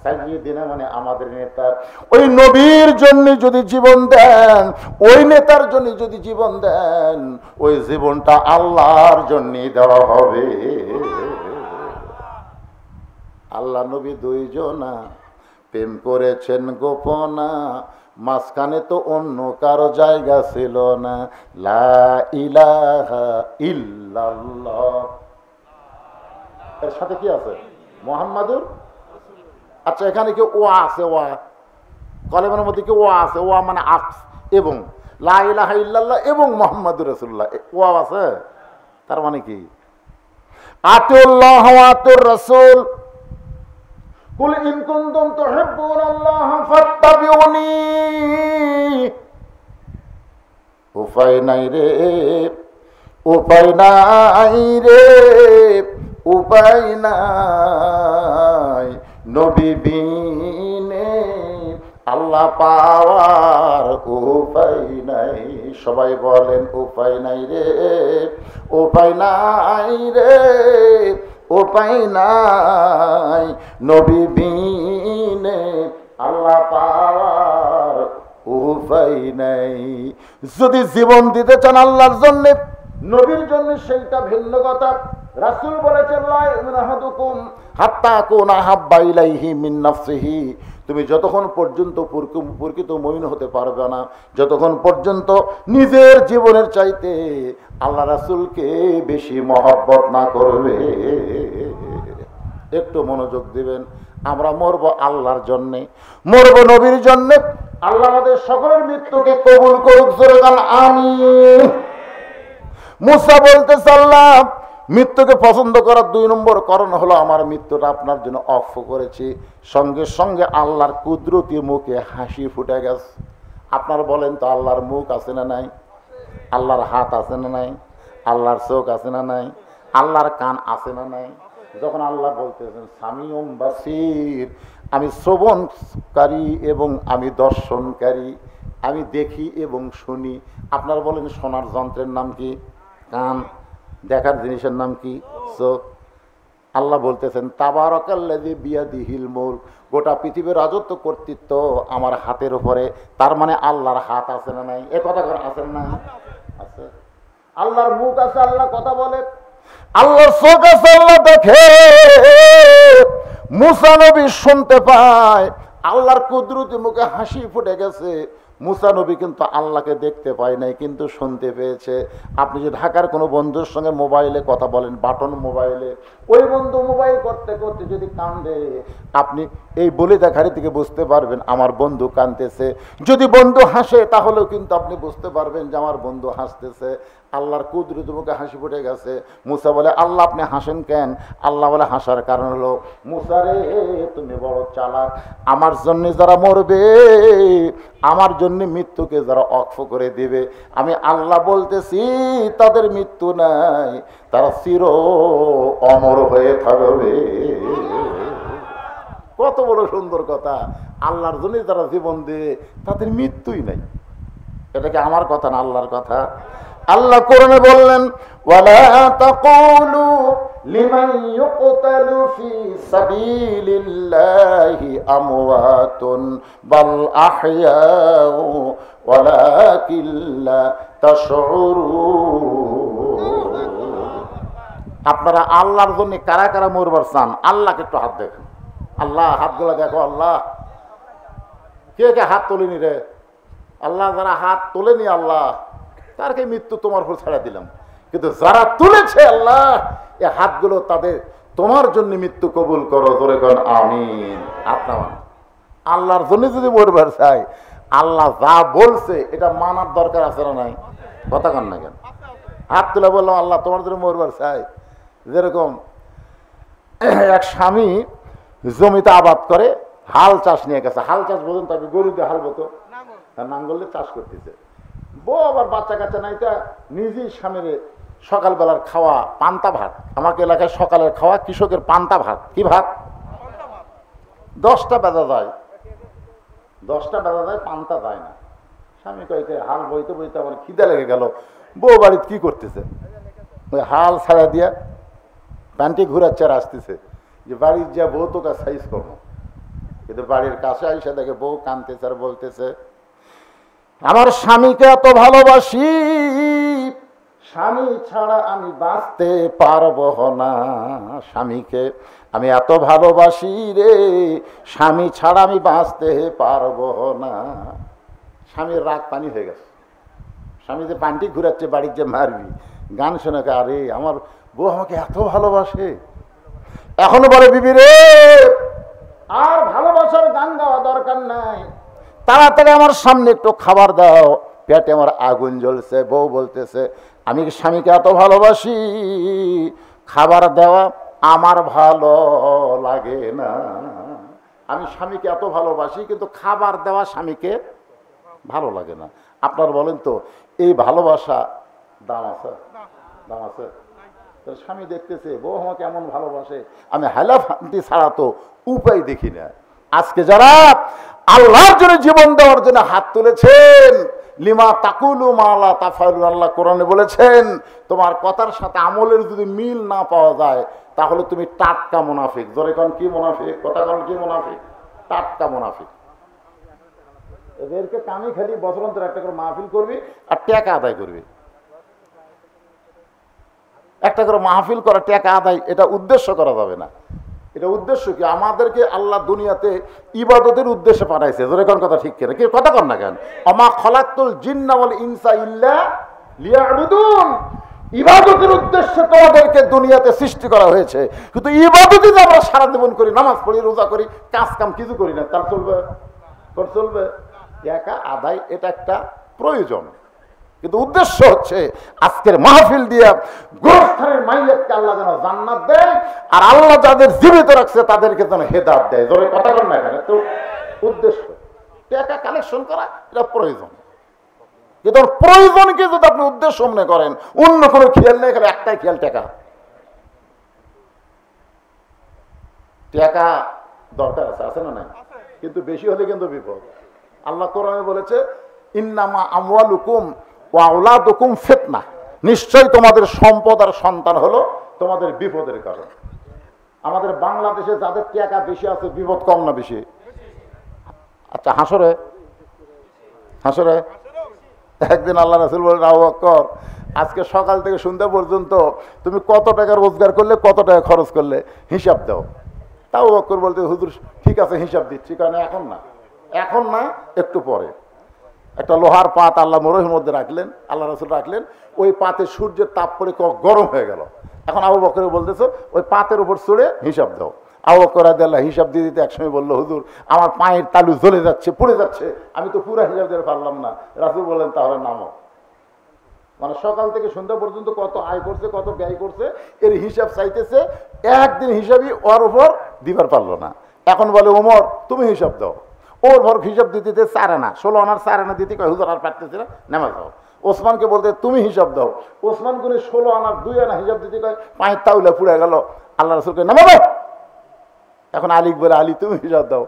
Speaker 1: সাইয়্যিদিনা মানে আমাদের নেতা। ওই নবীর জন্য যদি জীবন দেন, ওই নেতার জন্য যদি জীবন দেন, ওই জীবনটা আল্লাহর জন্য দেওয়া হবে। আল্লাহ নবী 2 জনা প্রেম করেছেন গোপনা, মাঝখানে তো অন্য কারো জায়গা ছিল না। লা ইলাহা ইল্লাল্লাহ, এর সাথে কি আছে? মুহাম্মাদুর। আচ্ছা, এখানে কি ওয়া আছে? ওয়া কলেমের মধ্যে কি ওয়া আছে? ওয়া মানে আফস, এবং লা ইলাহা ইল্লাল্লাহ এবং মুহাম্মাদুর রাসূলুল্লাহ, ওয়া আছে। তার মানে কি? আতিউল্লাহ ওয়া আতিউর রাসূল, কুল ইন কুনতুম তুহিব্বুনাল্লাহ ফাত্তাবিউনি। উপায় নাই রে, উপায় নাই রে, উপায় নাই, নবী বিনে আল্লাহ পাওয়ার উপায় নাই। সবাই বলেন উপায় নাই রে, উপায় নাই রে, উপায় নাই, নবী বিনে আল্লাহ পাওয়ার উপায় নাই। যদি জীবন দিতে চান আল্লাহর জন্য, নবীর জন্য, সেইটা ভিন্ন কথা। রাসূল বলেছেন লা ইউমিনু আহাদুকুম হাত্তা কুনা হাব্বা ইলাইহি মিন নাফসিহি, তুমি যতক্ষণ পর্যন্ত প্রকৃত মুমিন হতে পারবে না, যতক্ষণ পর্যন্ত নিজের জীবনের চাইতে আল্লাহ রাসূলকে বেশি মহব্বত না করবে। একটু মনোযোগ দিবেন। আমরা মরবো আল্লাহর জন্যে, মরবো নবীর জন্যে। আল্লাহ আমাদের সকলের মৃত্যুকে কবুল করুক, জোরে বলেন আমিন। মুসা বলতেছে, আল্লাহ মৃত্যুকে পছন্দ করার 2 নম্বর কারণ হলো আমার মৃত্যুটা আপনার জন্য অক্ষ করেছি। সঙ্গে সঙ্গে আল্লাহর কুদরতি মুখে হাসি ফুটে গেছে। আপনারা বলেন তো, আল্লাহর মুখ আছে না নাই? আল্লাহর হাত আছে না নাই? আল্লাহর চোখ আছে না নাই? আল্লাহর কান আছে না নাই? যখন আল্লাহ বলতেছেন সামিউম বাসির, আমি শ্রবণকারী এবং আমি দর্শনকারী, আমি দেখি এবং শুনি। আপনারা বলেন শোনার যন্ত্রের নাম কি? কান। দেখার জিনিসের নাম কি? চোখ। আল্লাহ বলতেছেন তাবারাকাল্লাযী বিয়াদিহিল মুলক, গোটা পৃথিবীর রাজত্ব কর্তৃত্ব আমার হাতের উপরে। তার মানে আল্লাহর হাত আছে না নাই? এ কথা আছে না? আছে। আল্লাহর মুখ আছে, আল্লাহ কথা বলে। আল্লাহর চোখ আছে, আল্লাহ দেখে। মুসা নবী শুনতে পায়, আল্লাহর কুদরতি মুখে হাসি ফুটে গেছে। মুসা নবী কিন্তু আল্লাহকে দেখতে পায় নাই, কিন্তু শুনতে পেয়েছে। আপনি যে ঢাকার কোনো বন্ধুর সঙ্গে মোবাইলে কথা বলেন, বাটন মোবাইলে, ওই বন্ধু মোবাইল করতে করতে যদি কান্দে, আপনি এই বলে দেখারি থেকে বুঝতে পারবেন আমার বন্ধু কাঁদতেছে। যদি বন্ধু হাসে, তাহলেও কিন্তু আপনি বুঝতে পারবেন যে আমার বন্ধু হাসতেছে। আল্লাহর কুদরতি মুখে হাসি ফুটে গেছে। মুসা বলে, আল্লাহ আপনি হাসেন কেন? আল্লাহ বলে, হাসার কারণ হলো, মুসা রে তুমি বড় চালাক। আমার জন্য যারা মরবে, আমার জন্য মৃত্যুকে যারা অক্ষ করে দিবে, আমি আল্লাহ বলতেছি তাদের মৃত্যু নাই, তারা চির অমর হয়ে থাকবে। কত বড় সুন্দর কথা! আল্লাহর জন্য যারা জীবন দেবে তাদের মৃত্যুই নাই। এটা কি আমার কথা না আল্লাহর কথা? আল্লাহ কোরআনে বললেন, ওয়ালা তাকুলু লিমান ইউকতালু ফি সাবিলিল্লাহি আমওয়াতুন বাল আহইয়াউ ওয়ালাকিন লা তাশউরুন। আপনারা আল্লাহর জন্য কারা কারা মরবার চান? আল্লাহকে একটু হাত দেখেন। আল্লাহ হাতগুলো দেখো। আল্লাহ কে কে হাত তোলেনি রে? আল্লাহ যারা হাত তোলেনি, আল্লাহ তারকে মৃত্যু তোমার উপর ছাড়া দিলাম। কিন্তু যারা তুলেছে, আল্লাহ এই হাতগুলো তাদের তোমার জন্য মৃত্যু কবুল করো, জোরে করেন আমিন। আপনার আল্লাহর জন্য যদি মরবার চাই, আল্লাহ যা বলছে এটা মানার দরকার আছে না নাই? কথা কন না কেন? হাত তুলে বললাম আল্লাহ তোমার জন্য মরবার চাই। যেরকম এক স্বামী জমিতে আবাদ করে, হাল চাষ নিয়ে গেছে। হাল চাষ বোঝেন তো? গরু দিয়ে হাল বতো, নাঙ্গলে চাষ করতেছে। বউ আবার বাচ্চা কাচ্চা নাই, তা নিজেই স্বামীর সকালবেলার খাওয়া পান্তা ভাত। আমাকে এলাকায় সকালের খাওয়া কৃষকের পান্তা ভাত। কি ভাত? 10টা বেজা যায়, 10টা বেজা যায়, পান্তা যায় না। স্বামী কয়েকে হাল বইতে বইতে আমার খিদে লেগে গেল। বউ বাড়িতে কি করতেছে? ওই হাল ছাড়া দিয়া প্যান্টি ঘুরাচ্ছে আর আসতেছে যে বাড়ির যা বউ তোকে সাইজ করবো। কিন্তু বাড়ির কাছে আইসা দেখে বউ কাঁদতেছে আর বলতেছে, আমার স্বামীকে এত ভালোবাসি, স্বামী ছাড়া আমি বাঁচতে পারবো না। স্বামীকে আমি এত ভালোবাসি রে, স্বামী ছাড়া আমি বাঁচতে পারবো না। স্বামীর রাগ পানি হয়ে গেছে। স্বামী যে পান্টি ঘুরাচ্ছে বাড়ির যে মারবি, গান শুনে, আরে আমার বউ আমাকে এত ভালোবাসে। এখনো বলে, বিবি রে আর ভালোবাসার গান গাওয়া দরকার নাই, তাড়াতাড়ি আমার সামনে একটু খাবার দাও, পেটে আমার আগুন জ্বলছে। বউ বলতেছে, আমি স্বামীকে এত ভালোবাসি, খাবার দেওয়া আমার ভালো লাগে না। আমি স্বামীকে এত ভালোবাসি, কিন্তু খাবার দেওয়া স্বামীকে ভালো লাগে না। আপনার বলেন তো, এই ভালোবাসা দাম আছে? দাম আছে? স্বামী দেখতেছে বউ আমাকে এমন ভালোবাসে, আমি হাইলাফান্তি ছাড়া তো উপায় দেখি না। আজকে যারা আল্লাহর জন্য জীবন দেওয়ার জন্য হাত তুলেছেন, লিমা তাকুলু মালা তাফালু, আল্লাহ কোরআনে বলেছেন তোমার কথার সাথে আমলের যদি মিল না পাওয়া যায়, তাহলে তুমি টাটকা মুনাফিক। জোরে কোন কি মুনাফিক? কথা কোন কি মুনাফিক? টাটকা মুনাফিক। এদেরকে কামি খালি বছরান্তর একটা করে মাহফিল করবি আর টাকা আদায় করবি। একটা করে মাহফিল করা, টাকা আদায়, এটা উদ্দেশ্য করা যাবে না। এটা উদ্দেশ্য কি? আমাদেরকে আল্লাহ দুনিয়াতে ইবাদতের উদ্দেশ্যে পাঠাইছে। জোরে কোন কথা ঠিক কিনা? কি কথা কর না কেন? আমা খলাকতুল জিন্না ওয়াল ইনসা ইল্লা লিয়াবুদুন। ইবাদতের উদ্দেশ্যে তোমাদেরকে দুনিয়াতে সৃষ্টি করা হয়েছে, কিন্তু ইবাদতই যে আমরা সারা জীবন করি, নামাজ পড়ি, রোজা করি, কাজ কাম কিছু করি না, তার চলবে? তোর চলবে? একা আদায় এটা একটা প্রয়োজন, কিন্তু উদ্দেশ্য হচ্ছে আজকের মাহফিল দিয়া গোরস্থানের মাইয়াতকে আল্লাহ যেন জান্নাত দেয়, আর আল্লাহ যাদের জীবিত রাখছে তাদেরকে যেন হেদায়েত দেয়। জোরে কথা বল না এখানে তো উদ্দেশ্য। টাকা কালেকশন করা এটা প্রয়োজন, কিন্তু প্রয়োজনকে যদি আপনি উদ্দেশ্য মনে করেন, অন্য কোনো খেয়াল নেই, খালি একটাই খেয়াল টাকা। টাকা দরকার আছে, আছে না নাই? কিন্তু বেশি হলে কিন্তু বিপদ। আল্লাহ কোরআনে বলেছে ইন্নামা আমওয়ালুকুম ওয়া আওলাদুকুম ফিতনা, নিশ্চয়ই তোমাদের সম্পদ আর সন্তান হলো তোমাদের বিপদের কারণ। আমাদের বাংলাদেশে যাদের টাকা বেশি আছে বিপদ কম না বেশি? আচ্ছা হাসরে হাসরে একদিন আল্লাহ রাসূল বলেন, আবু বকর আজকে সকাল থেকে সন্ধ্যা পর্যন্ত তুমি কত টাকা রোজগার করলে, কত টাকা খরচ করলে, হিসাব দাও। তাও আবু বকর বলতে, হুজুর ঠিক আছে হিসাব দিচ্ছি, কারণ এখন না, এখন না, একটু পরে। একটা লোহার পাত আল্লাহ মরুর মধ্যে রাখলেন, আল্লাহ রাসূল রাখলেন, ওই পাতে সূর্যের তাপ পড়ে গরম হয়ে গেল। এখন আবু বকর বলতেছে ওই পাতের উপর চড়ে হিসাব দাও। আবু বকর রাদিয়াল্লাহু হিসাব দিয়ে দিতে একসময় বললো, হুজুর আমার পায়ের তালু জ্বলে যাচ্ছে, পুড়ে যাচ্ছে, আমি তো পুরো হিসাব দিতে পারলাম না। রাসূল বললেন তাহলে নামো। মানে সকাল থেকে সন্ধ্যা পর্যন্ত কত আয় করছে, কত ব্যয় করছে, এর হিসাব চাইতেছে, একদিন হিসাবই ওর উপর দিবার পারলো না। এখন বলে ওমর তুমি হিসাব দাও। ওর ভর হিসাব দিতে 4 আনা, 16 আনার 4 আনা দিতে কয়, হুজুর আর পারতেছি না, নামাজ দাও। ওসমানকে বলতে তুমি হিসাব দাও। ওসমান করে 16 আনার 2 আনা হিসাব দিতে কয়, পায়ের তাউলা পুড়ে গেল। আল্লাহ রাসূলকে নামাজ দাও। এখন আলী বলে, আলী তুমি হিসাব দাও।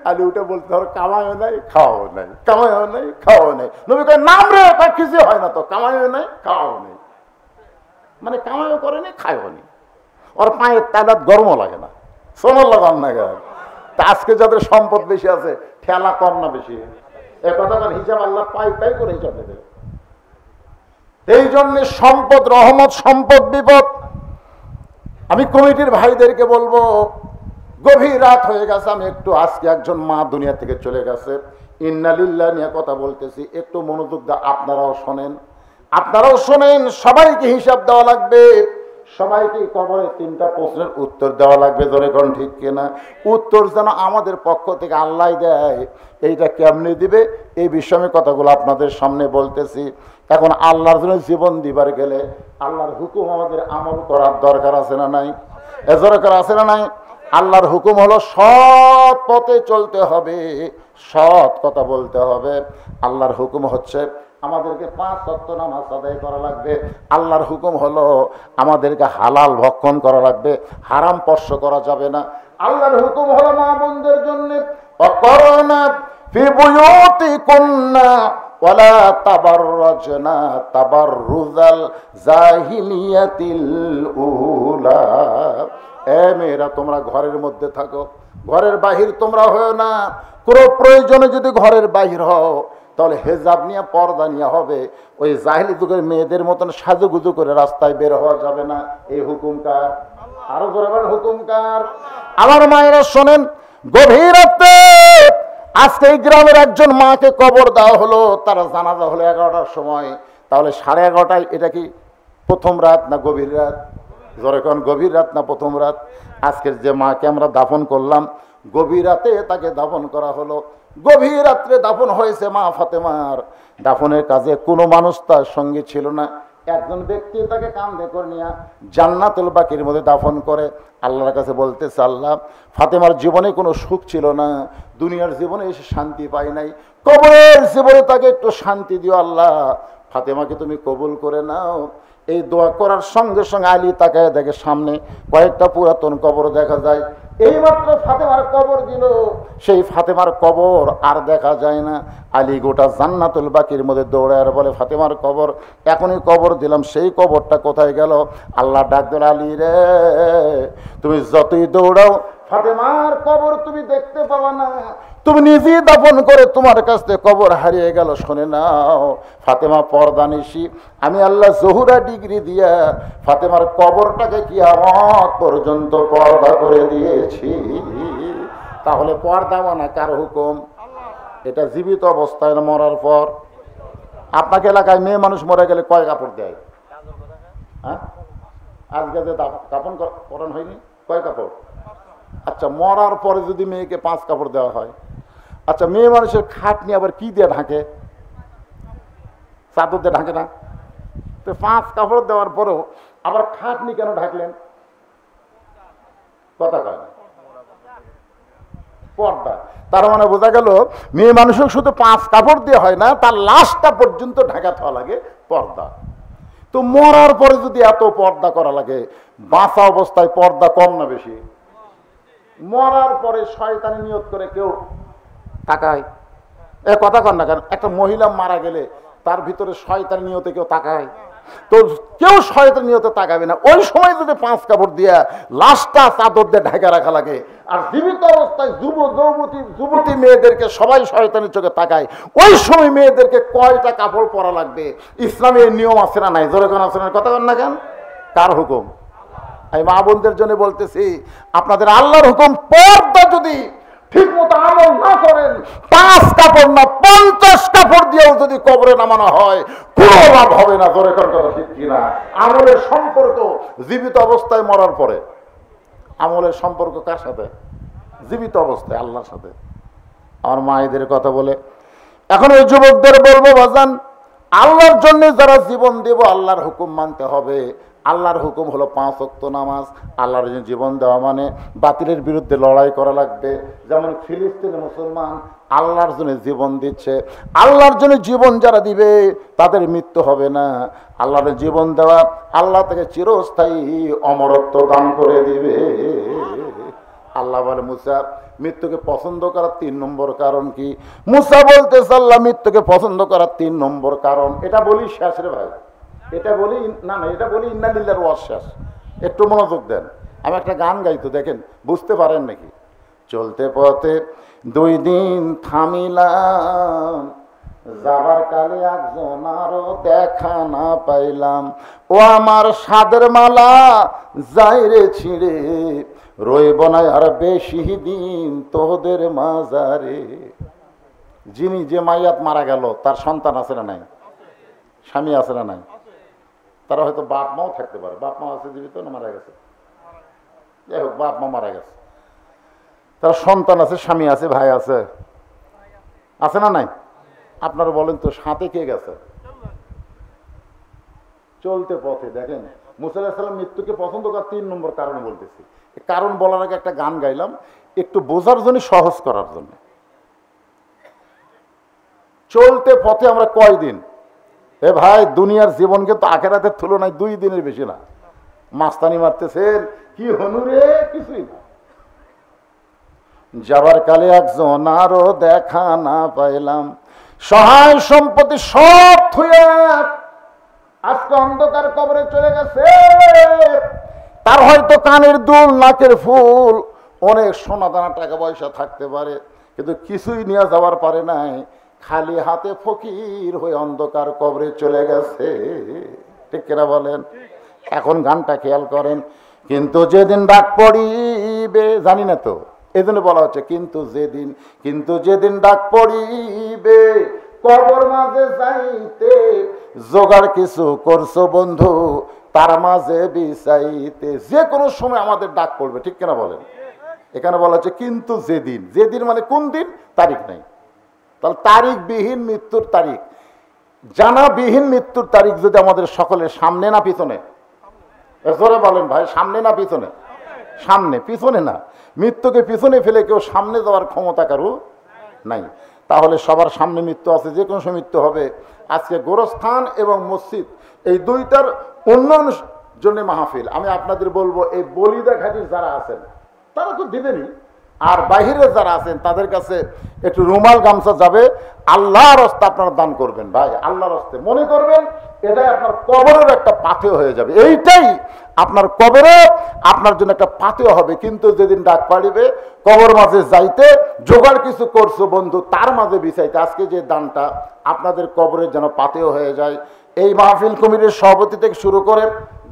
Speaker 1: আলী উঠে বলতে, ধরো কামাইও নাই খাওয়াও নাই, কামাইও নাই খাওয়াও নাই। নবী কয় নাম রে, কিছু হয় না তো, কামাইও নাই খাওয়াও নেই, মানে কামাইও করেনি খায়ও নি। ওর পায়ের তালাত গরমও লাগে না, সোনার লাগান না গান। তা আজকে যাদের সম্পদ বেশি আছে ঠেলা কম না বেশি? এ কথা হিসাব আল্লাহ পাই পাই করে হিসাব দেবে। এই জন্য সম্পদ রহমত, সম্পদ বিপদ। আমি কমিটির ভাইদেরকে বলবো, গভীর রাত হয়ে গেছে, আমি একটু আজকে একজন মা দুনিয়া থেকে চলে গেছে, ইন্না লিল্লাহ নিয়ে কথা বলতেছি, একটু মনোযোগ দা, আপনারাও শোনেন, আপনারাও শোনেন। সবাইকে হিসাব দেওয়া লাগবে, সবাইকে কবরে 3টা প্রশ্নের উত্তর দেওয়া লাগবে। ধরে কোন ঠিক কিনা? উত্তর যেন আমাদের পক্ষ থেকে আল্লাহ দেয়। এইটা কেমনে দিবে এই বিষয়ে কথাগুলো আপনাদের সামনে বলতেছি। এখন আল্লাহর জন্য জীবন দিবার গেলে আল্লাহর হুকুম আমাদের আমল করার দরকার আছে না নাই? এ দরকার আছে না নাই? আল্লাহর হুকুম হলো সৎ পথে চলতে হবে, সৎ কথা বলতে হবে। আল্লাহর হুকুম হচ্ছে আমাদেরকে 5 ওয়াক্ত নামাজ আদায় করা লাগবে। আল্লাহর হুকুম হলো আমাদেরকে হালাল ভক্ষণ করা লাগবে, হারাম স্পর্শ করা যাবে না। আল্লাহর হুকুম হলো মা বোনদের জন্য অকরনা ফি বুয়ুতিকুন্না ওয়ালা তাবাররাজনা তাবাররুজাল জাহিলিয়াতিল উলা। এ মেয়েরা তোমরা ঘরের মধ্যে থাকো, ঘরের বাহির তোমরা হও না। কোনো প্রয়োজনে যদি ঘরের বাহির হও তাহলে হেজাব নিয়ে, পর্দা নিয়ে হবে। ওই জাহিলি যুগের মেয়েদের মতন সাজুগুজু করে রাস্তায় বের হওয়া যাবে না। এই হুকুম কার? আরো জোরে হুকুম কার? আমার মায়েরা শোনেন, গভীর রাতে আজকে এই গ্রামের একজন মাকে কবর দেওয়া হলো, তার জানাজা হলো 11টার সময়। তাহলে 11:30টায় এটা কি প্রথম রাত না গভীর রাত? জোরে কোন গভীর রাত না প্রথম রাত? আজকের যে মাকে আমরা দাফন করলাম, গভীর রাতে তাকে দাফন করা হলো। গভীর রাত্রে দাফন হয়েছে মা ফাতেমার। দাফনের কাজে কোনো মানুষ তার সঙ্গে ছিল না। একজন ব্যক্তি তাকে কাঁধে করে নিয়ে জান্নাতুল বাকির মধ্যে দাফন করে। আল্লাহর কাছে বলতেছে, আল্লাহ ফাতেমার জীবনে কোনো সুখ ছিল না, দুনিয়ার জীবনে এসে শান্তি পায় নাই, কবরের জীবনে তাকে একটু শান্তি দিও আল্লাহ, ফাতেমাকে তুমি কবুল করে নাও। এই দোয়া করার সঙ্গে সঙ্গে আলী তাকায় দেখে সামনে কয়েকটা পুরাতন কবর দেখা যায়। এইমাত্র ফাতেমার কবর দিল, সেই ফাতেমার কবর আর দেখা যায় না। আলী গোটা জান্নাতুল বাকির মধ্যে দৌড়ায় আর বলে, ফাতেমার কবর এখনই কবর দিলাম, সেই কবরটা কোথায় গেল? আল্লাহ ডাক দিল, আলী রে তুমি যতই দৌড়াও ফাতেমার কবর তুমি দেখতে পাবা না, তুমি নিজেই দাফন করে তোমার কাছ থেকে কবর হারিয়ে গেল। শুনে নাও, ফাতেমা পর্দানিশী, আমি আল্লাহ জহুরা ডিগ্রি দিয়া ফাতেমার কবরটাকে কিয়ামত পর্যন্ত পর্দা করে দিয়েছি। তাহলে পর্দা মানে কার হুকুম? এটা জীবিত অবস্থায় মরার পর। আপনাকে এলাকায় মেয়ে মানুষ মরে গেলে কয় কাপড় দেয়? হ্যাঁ, আজকে যে দাফন করানো হয়নি, কয় কাপড়? আচ্ছা, মরার পরে যদি মেয়েকে 5 কাপড় দেওয়া হয়, আচ্ছা মেয়ে মানুষের খাট নিয়ে আবার কি দিয়ে ঢাকে? চাদর দিয়ে ঢাকে না? তো 5 কাপড় দেওয়ার পরেও আবার খাট নিয়ে কেন ঢাকলেন? কথা কয় না, পর্দা। তার মানে বোঝা গেল মেয়ে মানুষের শুধু 5 কাপড় দিয়ে হয় না, তার লাশটা পর্যন্ত ঢাকা থাকা লাগে পর্দা। তো মরার পরে যদি এত পর্দা করা লাগে, বাঁচা অবস্থায় পর্দা কম না বেশি? মরার পরে শয়তানি নিয়ত করে কেউ তাকায়? এ কথা কন না কেন? একটা মহিলা মারা গেলে তার ভিতরে শয়তানি নিয়তে কেউ তাকায়? তো কেউ শয়তানি নিয়তে তাকাবে না। ওই সময় যদি 5 কাপড় দিয়া লাশটা চাদর দিয়ে ঢাকা রাখা লাগে, আর জীবিত অবস্থায় যুবতী মেয়েদেরকে সবাই শয়তানি চোখে তাকায়, ওই সময় মেয়েদেরকে কয়টা কাপড় পরা লাগবে? ইসলামের নিয়ম আছে না নাই? জোরে কোন আছে না? কথা কন না কেন? কার হুকুম? আমি মা বোনদের জন্য বলতেছি, আপনাদের আল্লাহর হুকুম, পর্দা যদি ঠিক মতো আমল না করেন, 5 কাপড় না 50 কাপড় দিয়েও যদি কবরে নামানো হয়, কোনো লাভ হবে না। জোরে কথা ঠিক কিনা? আমলের সম্পর্ক জীবিত অবস্থায় মরার পরে। আমলের সম্পর্ক কার সাথে? জীবিত অবস্থায় আল্লাহর সাথে। আমার মায়েদের কথা বলে এখন ওই যুবকদের বলবো, বাজান, আল্লাহর জন্য যারা জীবন দেব, আল্লাহর হুকুম মানতে হবে। আল্লাহর হুকুম হলো 5 ওয়াক্ত নামাজ। আল্লাহর জন্য জীবন দেওয়া মানে বাতিলের বিরুদ্ধে লড়াই করা লাগবে। যেমন ফিলিস্তিনের মুসলমান আল্লাহর জন্য জীবন দিচ্ছে, আল্লাহর জন্য জীবন যারা দিবে তাদের মৃত্যু হবে না। আল্লাহর জীবন দেওয়া আল্লাহ থেকে চিরস্থায়ী অমরত্ব দান করে দিবে। আল্লাহ বলে, মুসা, মৃত্যুকে পছন্দ করার 3 নম্বর কারণ কি? মুসা বলতেছে, আল্লাহ মৃত্যুকে পছন্দ করার 3 নম্বর কারণ। এটা বলি শেষ রে ভাই, এটা বলি না, এটা বলি ইন্না লিল্লাহির ওয়াজ শেষ। একটু মনোযোগ দেন, আমি একটা গান গাইতো, দেখেন বুঝতে পারেন নাকি। চলতে পথে 2 দিন থামিলাম, যাবার কালে একজন আরো দেখা না পাইলাম। ও আমার সাদের মালা যাই রে ছিঁড়ে, রইব না আর বেশি দিন তোদের মাজারে। যিনি যে মাইয়াত মারা গেল, তার সন্তান আছে না নাই? স্বামী আছে না নাই? তারা হয়তো বাপ মাও থাকতে পারে। বাপ মা আছে জীবিত না মারা গেছে? যাই হোক, বাপ মা মারা গেছে, তার সন্তান আছে, স্বামী আছে, ভাই আছে, আছে না নাই? আপনারা বলেন তো, সাথে কে গেছে? চলতে পথে দেখেন, মুসা আলাইহিস সালাম মৃত্যুকে পছন্দ করার 3 নম্বর কারণ বলতেছি। কারণ বলার আগে একটা গান গাইলাম, একটু বোঝার জন্য, সহজ করার জন্য। চলতে পথে আমরা কয়দিন? এ ভাই, দুনিয়ার জীবন কিন্তু আখেরাতের তুলনায় 2 দিনের বেশি না। মাস্তানি মারতেছেন কি হনুরে? কিছুই না। যাবার কালে একজন আরো দেখা না পাইলাম, সহায় সম্পত্তি সব থুয়ে আজকে অন্ধকার কবরে চলে গেছে। তার হয়তো কানের দুল, নাকের ফুল, অনেক সোনা দানা টাকা পয়সা থাকতে পারে, কিন্তু কিছুই নিয়ে যাওয়ার পারে নাই। খালি হাতে ফকির হয়ে অন্ধকার কবরে চলে গেছে। ঠিক কিনা বলেন? এখন গানটা খেয়াল করেন, কিন্তু যেদিন ডাক পড়িবে, জানি না তো এই জন্য বলা হচ্ছে কিন্তু যেদিন ডাক পড়িবে, কবর মাঝে যাইতে জোগাড় কিছু করছো বন্ধু, তার মাঝে বিছাইতে। যে কোনো সময় আমাদের ডাক পড়বে। ঠিক কিনা বলেন? এখানে বলা হচ্ছে কিন্তু যেদিন মানে কোন দিন? তারিখ নাই। তাহলে তারিখবিহীন মৃত্যুর তারিখ, জানাবিহীন মৃত্যুর তারিখ যদি আমাদের সকলের সামনে না পিছনে? জোরে বলেন ভাই, সামনে না পিছনে? সামনে, পিছনে না। মৃত্যুকে পিছনে ফেলে কেউ সামনে যাওয়ার ক্ষমতা কারো নাই। তাহলে সবার সামনে মৃত্যু আছে, যে কোনো সময় মৃত্যু হবে। আজকে গোরস্থান এবং মসজিদ এই 2টার উন্নয়নের জন্য মাহফিল। আমি আপনাদের বলবো, এই বলিদা ঘাটির যারা আছেন তারা তো দিবেনই। আর বাহিরে যারা আছেন তাদের কাছে একটু রুমাল গামছা যাবে, আল্লাহর রাস্তায় আপনারা দান করবেন ভাই, আল্লাহর রাস্তায় মনে করবেন এটাই আপনার কবরের একটা পাথেয় হয়ে যাবে, এইটাই আপনার কবরে আপনার জন্য একটা পাথেয় হবে। কিন্তু যেদিন ডাক পাড়িবে কবর মাঝে যাইতে জোগাড় কিছু করছো বন্ধু, তার মাঝে বিছাইতে আজকে যে দানটা আপনাদের কবরের যেন পাথেয় হয়ে যায়। এই মাহফিল কমিটির সভাপতি থেকে শুরু করে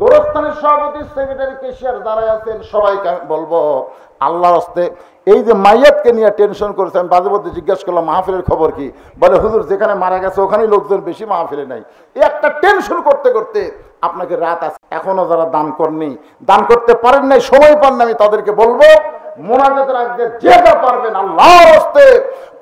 Speaker 1: গোরস্থানের সভাপতি, সেক্রেটারি, কেশিয়ার যারা আছেন সবাইকে বলবো আল্লাহর হস্তে এই যে মাইয়াতকে নিয়ে টেনশন করেছে। আমি বাজে মধ্যে জিজ্ঞাসা করলাম মাহফিলের খবর কি, বলে হুজুর যেখানে মারা গেছে ওখানেই লোকজন বেশি, মাহফিলে নাই। এই একটা টেনশন করতে করতে আপনাকে রাত আছে। এখনো যারা দান করেননি, দান করতে পারেন নাই, সময় পান না, আমি তাদেরকে বলবো মোনাজাতের আগে যে যা পারবেন আল্লাহর হস্তে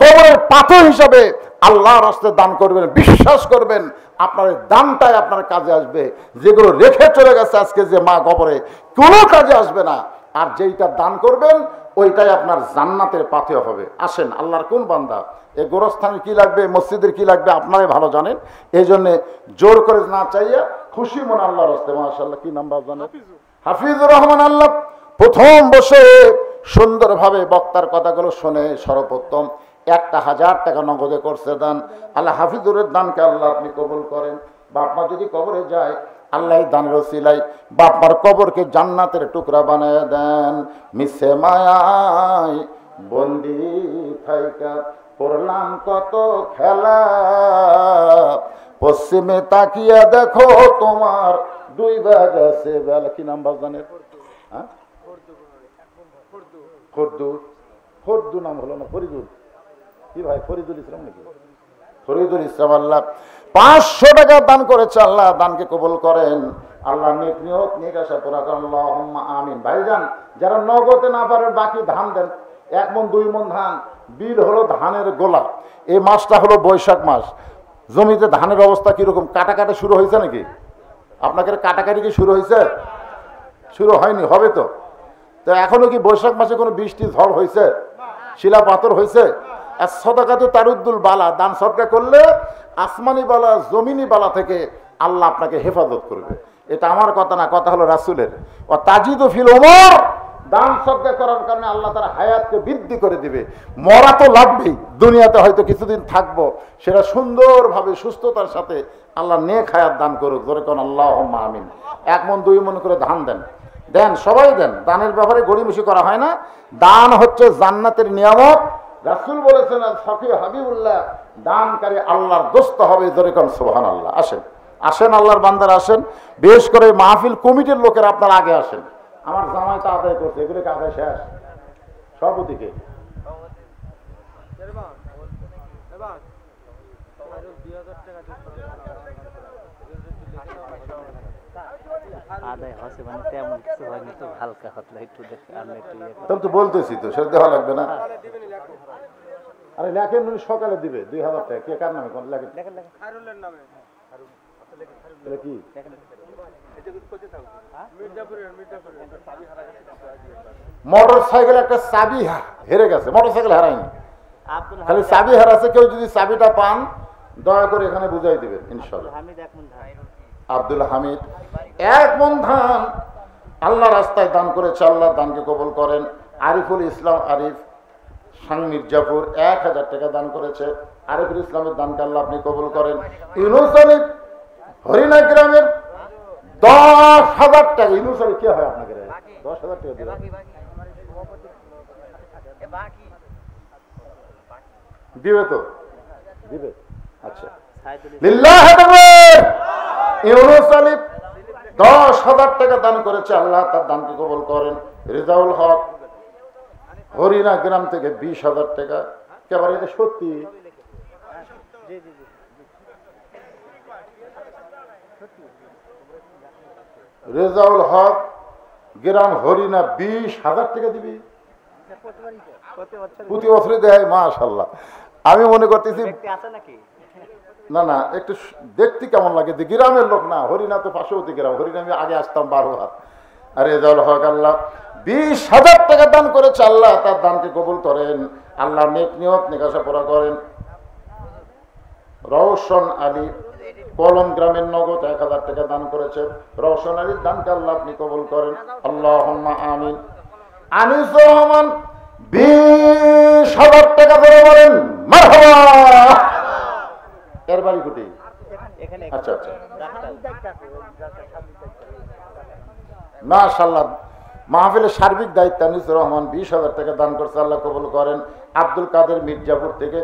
Speaker 1: কবরের পাথর হিসাবে আল্লাহর হস্তে দান করবেন। বিশ্বাস করবেন আপনার দানটাই আপনার কাজে আসবে। যেগুলো রেখে চলে গেছে আজকে যে মা কবরে, কোনো কাজে আসবে না। আর যেইটা দান করবেন ওইটাই আপনার জান্নাতের পাথেয় হবে। আসেন, আল্লাহর কোন বান্দা এই গোরস্থানের কি লাগবে, মসজিদের কি লাগবে আপনারাই ভালো জানেন। এই জন্যে জোর করে না চাইয়া খুশি মনে আল্লাহর হস্তে, মাশাআল্লাহ কি নাম্বার জানেন, হাফিজুর রহমান আল্লাহ প্রথম বসে সুন্দরভাবে বক্তার কথাগুলো শুনে সর্বপ্রথম 1000 টাকা নগদে করছে দান। আল্লাহ হাফিজুরের দানকে আল্লাহ আপনি কবুল করেন। বাপমা যদি কবরে যায় আল্লাহ দানের ওসিলায় বাপমার কবরকে জান্নাতের টুকরা বানায় দেন। মিশে মায়ায় বন্দি থাইকা করলাম কত খেলা, পশ্চিমে তাকিয়া দেখো তোমার 2 ভাগ আছে বেলা। কি নাম জানেন? হ্যাঁ, ফরদু নাম হলো না, ফরিদুল কি ভাই, ফরিদুল ইসলাম নাকি? ফরিদুল ইসলাম আল্লাহ 500 টাকা দান করেছে। আল্লাহ দানকে কবুল করেন। আল্লাহ নেক নিয়ত নেক আশা পুরা করেন। আল্লাহুম্মা আমিন। ভাইজান যারা নগদে না পারেন বাকি ধান দেন, 1 মণ 2 মণ ধান। বিল হলো ধানের গোলা। এই মাসটা হলো বৈশাখ মাস। জমিতে ধানের অবস্থা কিরকম? কাটাকাটি শুরু হয়েছে নাকি? আপনাদের কাটাকাটি কি শুরু হয়েছে? শুরু হয়নি, হবে তো। তো এখনো কি বৈশাখ মাসে কোনো বৃষ্টি ঝড় হয়েছে? শিলা পাথর হয়েছে? আর সদকা তো তারুদ্দুল বালা, দান সদকা করলে আসমানি বালা জমিনি বালা থেকে আল্লাহ আপনাকে হেফাজত করবে। এটা আমার কথা না, কথা হলো রাসূলের। ও তাজিদু ফিল উমর, দান সদকা করার কারণে আল্লাহ তার হায়াতকে বৃদ্ধি করে দিবে। মরা তো লাগবেই, দুনিয়াতে হয়তো কিছুদিন থাকবো, সেটা সুন্দরভাবে সুস্থতার সাথে আল্লাহ নেক হায়াত দান করুক। ধরে কোন আল্লাহুম্মা আমিন। 1 মণ 2 মণ করে ধান দেন, দেন, সবাই দেন। দানের ব্যাপারে গড়িমসি করা হয় না। দান হচ্ছে জান্নাতের নিয়ামত। রাসূল বলেছেন সফি হাবিবুল্লাহ, দানকারী আল্লাহর দোস্ত হবে। ধরে কোন সুবহানাল্লাহ। আসেন, আসেন আল্লাহর বান্দারা আসেন। বিশেষ করে মাহফিল কমিটির লোকেরা আপনারা আগে আসেন। আমার জামাই তো আদায় করছে, এগুলোকে আদায় শেষ সবদিকে। তো বলতেছি তো সেটা দেওয়া লাগবে না। আরে লেখেন, সকালে দিবে 2000 টাকা। কে কার নামে লেখেন? কি মোটর সাইকেল একটা চাবি হেরে গেছে, মোটর সাইকেল হারায়নি, খালি চাবি হারাছে। কেউ যদি চাবিটা পান দয়া করে এখানে বুঝাই দিবেন ইনশাআল্লাহ। আব্দুল হামিদ 1 মণ ধান আল্লাহ রাস্তায় দান করেছে। আল্লাহ দানকে কবুল করেন। আরিফুল ইসলাম আরিফ সাং মির্জাপুর 1000 টাকা দান করেছে। আরিফুল ইসলামের দানকে আল্লাহ আপনি কবুল করেন। ইউনুস আলী হরিণা গ্রামের 10,000 টাকা। ইউনুস আলী কে হয় আপনাকে? 10,000 টাকা দিবেন, দিবে তো? দিবে, আচ্ছা। লিল্লাহি তাকবীর। ইউনুস আলী 10,000 টাকা দান করেছে। আল্লাহ তার দানকে কবুল করেন। রেজাউল হক হরিণা গ্রাম থেকে 20,000 টাকা। কেবল এটা সত্যি? রেজাউল হক গ্রাম হরিণা 20,000 টাকা দিবি? প্রতি বছরই দেয়, মাশাআল্লাহ। আমি মনে করতেছি না না, একটু দেখতে কেমন লাগে, গ্রামের লোক না। হরিণা তো পার্শ্ববর্তী গ্রাম, হরিণা আমি আগে আসতাম 12 বার। আর রেজাউল হক আল্লাহ 20,000 টাকা দান করেছে। আল্লাহ তার দানকে কবুল করেন। আল্লাহ নেক নিয়ত নেকাশা পুরা করেন। রওশন আলী কলম গ্রামের নগদ 1000 টাকা দান করেছে। রওশন আলীর দানকে আল্লাহ আপনি কবুল করেন। আল্লাহুম্মা আমিন। আনিসুর রহমান 20,000 টাকা ধরে বলেন মারহাবা। এর বাড়ি কোটি? আচ্ছা আচ্ছা, মাশাআল্লাহ। মাহফিলের সার্বিক দায়িত্ব আনিসুর রহমান 20,000 টাকা দান করছে, আল্লাহ কবুল করেন। আব্দুল কাদের মির্জাপুর থেকে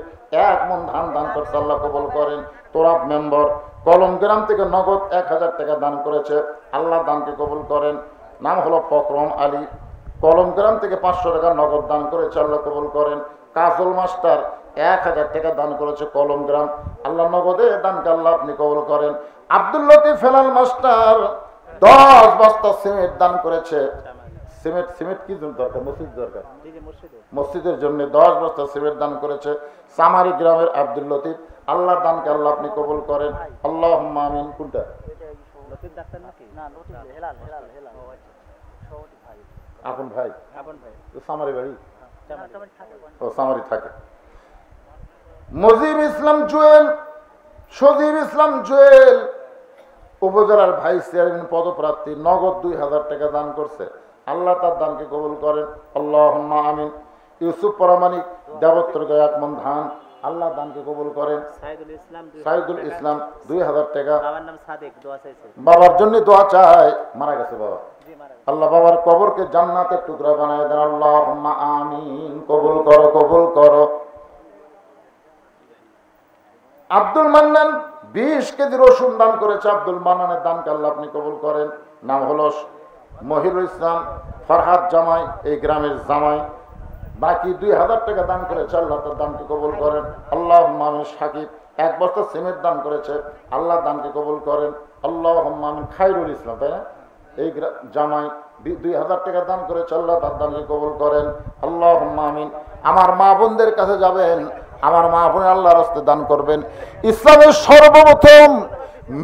Speaker 1: 1 মণ ধান দান করছে, আল্লাহ কবুল করেন। তোরাব মেম্বার কলমগ্রাম থেকে নগদ 1,000 টাকা দান করেছে, আল্লাহ দানকে কবুল করেন। নাম হলো ফকরম আলী, কলমগ্রাম থেকে 500 টাকা নগদ দান করেছে, আল্লাহ কবুল করেন। কাজল মাস্টার 1,000 টাকা দান করেছে কলমগ্রাম, আল্লাহ নগদে দানকে আল্লাহ আপনি কবুল করেন। আব্দুল লতিফ ফেলাল মাস্টার 10 বস্তা সিমেন্ট দান করেছে। সিমেন্ট কি দরকার? মসজিদ দরকার, মসজিদের জন্য 10 বস্তা সিমেন্ট দান করেছে সামারি গ্রামের আব্দুল লতিফ, আল্লাহ দানকে আল্লাহ আপনি কবুল করেন। আল্লাহুম্মা আমিন। কোনটা? আপন ভাই, সামারি বাড়ি, ও সামারি থাকে। মজিব ইসলাম জুয়েল, সজীব ইসলাম জুয়েল উপজেলার ভাইস চেয়ারম্যান পদপ্রার্থী, নগদ 2,000 টাকা দান করছে, আল্লাহ তার দানকে কবুল করেন। আল্লাহুম্মা আমিন। ইউসুফ পরামানিক দেবত্র 1 মণ ধান, আল্লাহ দানকে কবুল করেন। সাইদুল ইসলাম 2,000 টাকা, বাবার জন্য দোয়া চাই, মারা গেছে বাবা, আল্লাহ বাবার কবরকে জান্নাতের টুকরা বানায় দেন। আল্লাহুম্মা আমিন। কবুল করো, কবুল করো। আব্দুল মান্নান 20 কেজি রসুন দান করেছে, আব্দুল মান্নানের দানকে আল্লাহ আপনি কবুল করেন। নাম হলো মহিরুল ইসলাম ফরহাদ জামাই, এই গ্রামের জামাই, বাকি 2,000 টাকা দান করেছে, আল্লাহ তার দানকে কবুল করেন। আল্লাহুম্মা আমিন। সাকিব 1 বস্তা সিমেন্ট দান করেছে, আল্লাহ দানকে কবুল করেন। আল্লাহুম্মা আমিন। খায়রুল ইসলাম, তাই না, এই জামাই 2,000 টাকা দান করেছে, আল্লাহ তার দানকে কবুল করেন। আল্লাহুম্মা আমিন। আমার মা বোনদের কাছে যাবেন, আমার মা বোন আল্লাহর রাস্তায় দান করবেন। ইসলামের সর্বপ্রথম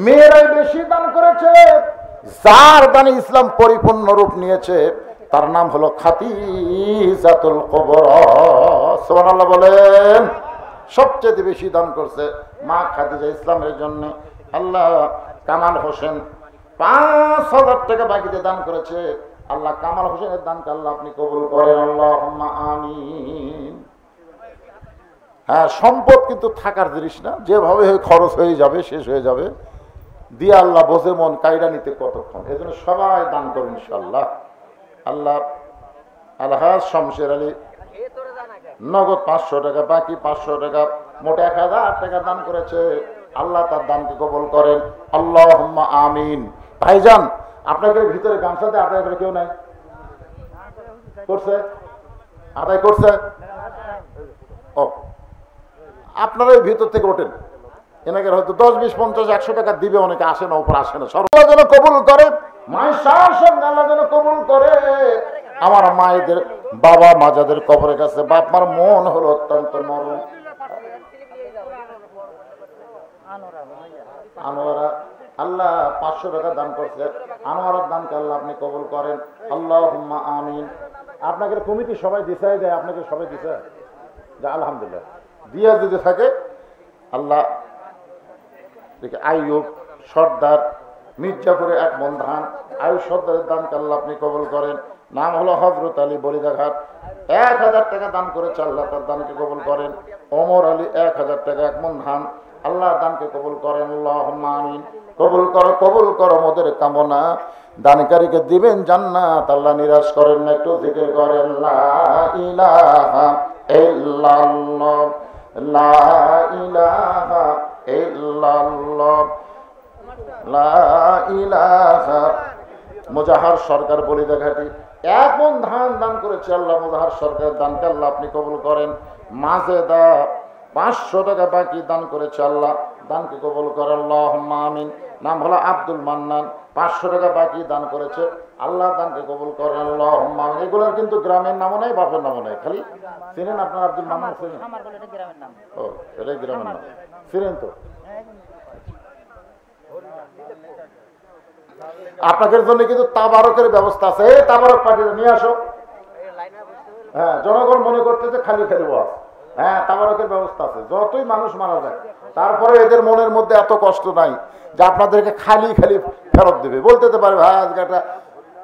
Speaker 1: মেয়েরাই বেশি দান করেছে, যার দানে ইসলাম পরিপূর্ণ রূপ নিয়েছে তার নাম হলো খাদিজাতুল কুবরা। সুবহানাল্লাহ বলেন। সবচেয়ে বেশি দান করছে মা খাদিজা ইসলামের জন্য। আল্লাহ কামাল হোসেন 5,000 টাকা বাকিতে দান করেছে, আল্লাহ কামাল হোসেনের দানকে আল্লাহ আপনি কবুল করেন। আল্লাহুম্মা আমিন। হ্যাঁ, সম্পদ কিন্তু থাকার জিনিস না, যেভাবে খরচ হয়ে যাবে, শেষ হয়ে যাবে। দিয়ে আল্লাহ বোঝে মন কায়দা নিতে কতক্ষণ, এই জন্য সবাই দান করুন ইনশাআল্লাহ। আল্লাহ আলহাজ শমশের আলী নগদ 500 টাকা, বাকি 500 টাকা, মোট 1,000 টাকা দান করেছে, আল্লাহ তার দানকে কবুল করেন। আল্লাহুম্মা আমিন। ভাইজান, আপনাদের ভিতরে গামছাতে আদায় করে কেউ নাই? করছে? আদায় করছে? ও, আপনারা এই ভিতর থেকে ওঠেন, এনাকে হয়তো 10, 20, 50, 100 টাকা দিবে, অনেকে আসে না, উপর আসে না। সর্বদা যেন কবুল করে, মায়ের সঙ্গে আল্লাহ যেন কবুল করে। আমার মায়েদের বাবা মা যাদের কবরের কাছে, বাপ মার মন হলো অত্যন্ত নরম। আনোয়ারা আল্লাহ 500 টাকা দান করছে, আনোয়ারার দানকে আল্লাহ আপনি কবুল করেন। আল্লাহুম্মা আমিন। আপনাকে কমিটি সবাই দিশায় দেয়, আপনাকে সবাই দিশায় যে আলহামদুলিল্লাহ দিয়া যদি থাকে আল্লাহ। দেখে আইয়ুব সর্দার মির্জাপুরে 1 মণ ধান, আইয়ুব সর্দারের দানকে আল্লাহ আপনি কবুল করেন। নাম হলো হযরত আলী বলিদাঘাট, 1,000 টাকা দান করেছে, আল্লাহ তার দানকে কবুল করেন। ওমর আলী 1,000 টাকা 1 মণ ধান, আল্লাহ দানকে কবুল করেন। আল্লাহুম্মা আমিন। কবুল করো, কবুল করো মোদের কামনা, দানকারীকে দিবেন জান্নাত, আল্লাহ নিরাশ করেন না। একটু জিকির করেন লা ইলাহা ইল্লাল্লাহ, লা ইলাহা ইল্লাল্লাহ, লা ইলাহা। মুজাহার সরকার বলিদাঘাটি 1 মণ ধান দান করেছে, আল্লাহ মুজাহার সরকারের দানকে আল্লাহ আপনি কবুল করেন। মাজেদা 500 টাকা বাকি দান করেছে, আল্লাহ দানকে কবুল করেন। আল্লাহুম্মা আমিন। নাম হলো আব্দুল মান্নান 500 টাকা বাকি দান করেছে, আল্লাহ দানকে কবুল করেন। আল্লাহুম্মা আমিন। এগুলোর কিন্তু গ্রামের নামও নাই, বাপের নামও নাই, খালি চিনেন আপনার আব্দুল মান্নান? চিনেন? ও, এটাই গ্রামের নাম, চিনেন তো? আপনাদের জন্য কিন্তু তাবারকের ব্যবস্থা আছে, এই তাবারক পাঠিয়ে নিয়ে আসো। হ্যাঁ, জনগণ মনে করতেছে খালি খালি ওয়াজ। হ্যাঁ, তাবারকের ব্যবস্থা আছে, যতই মানুষ মারা যায় তারপরে এদের মনের মধ্যে এত কষ্ট নাই যে আপনাদেরকে খালি খালি ফেরত দেবে। বলতে পারে ভাই আজকে একটা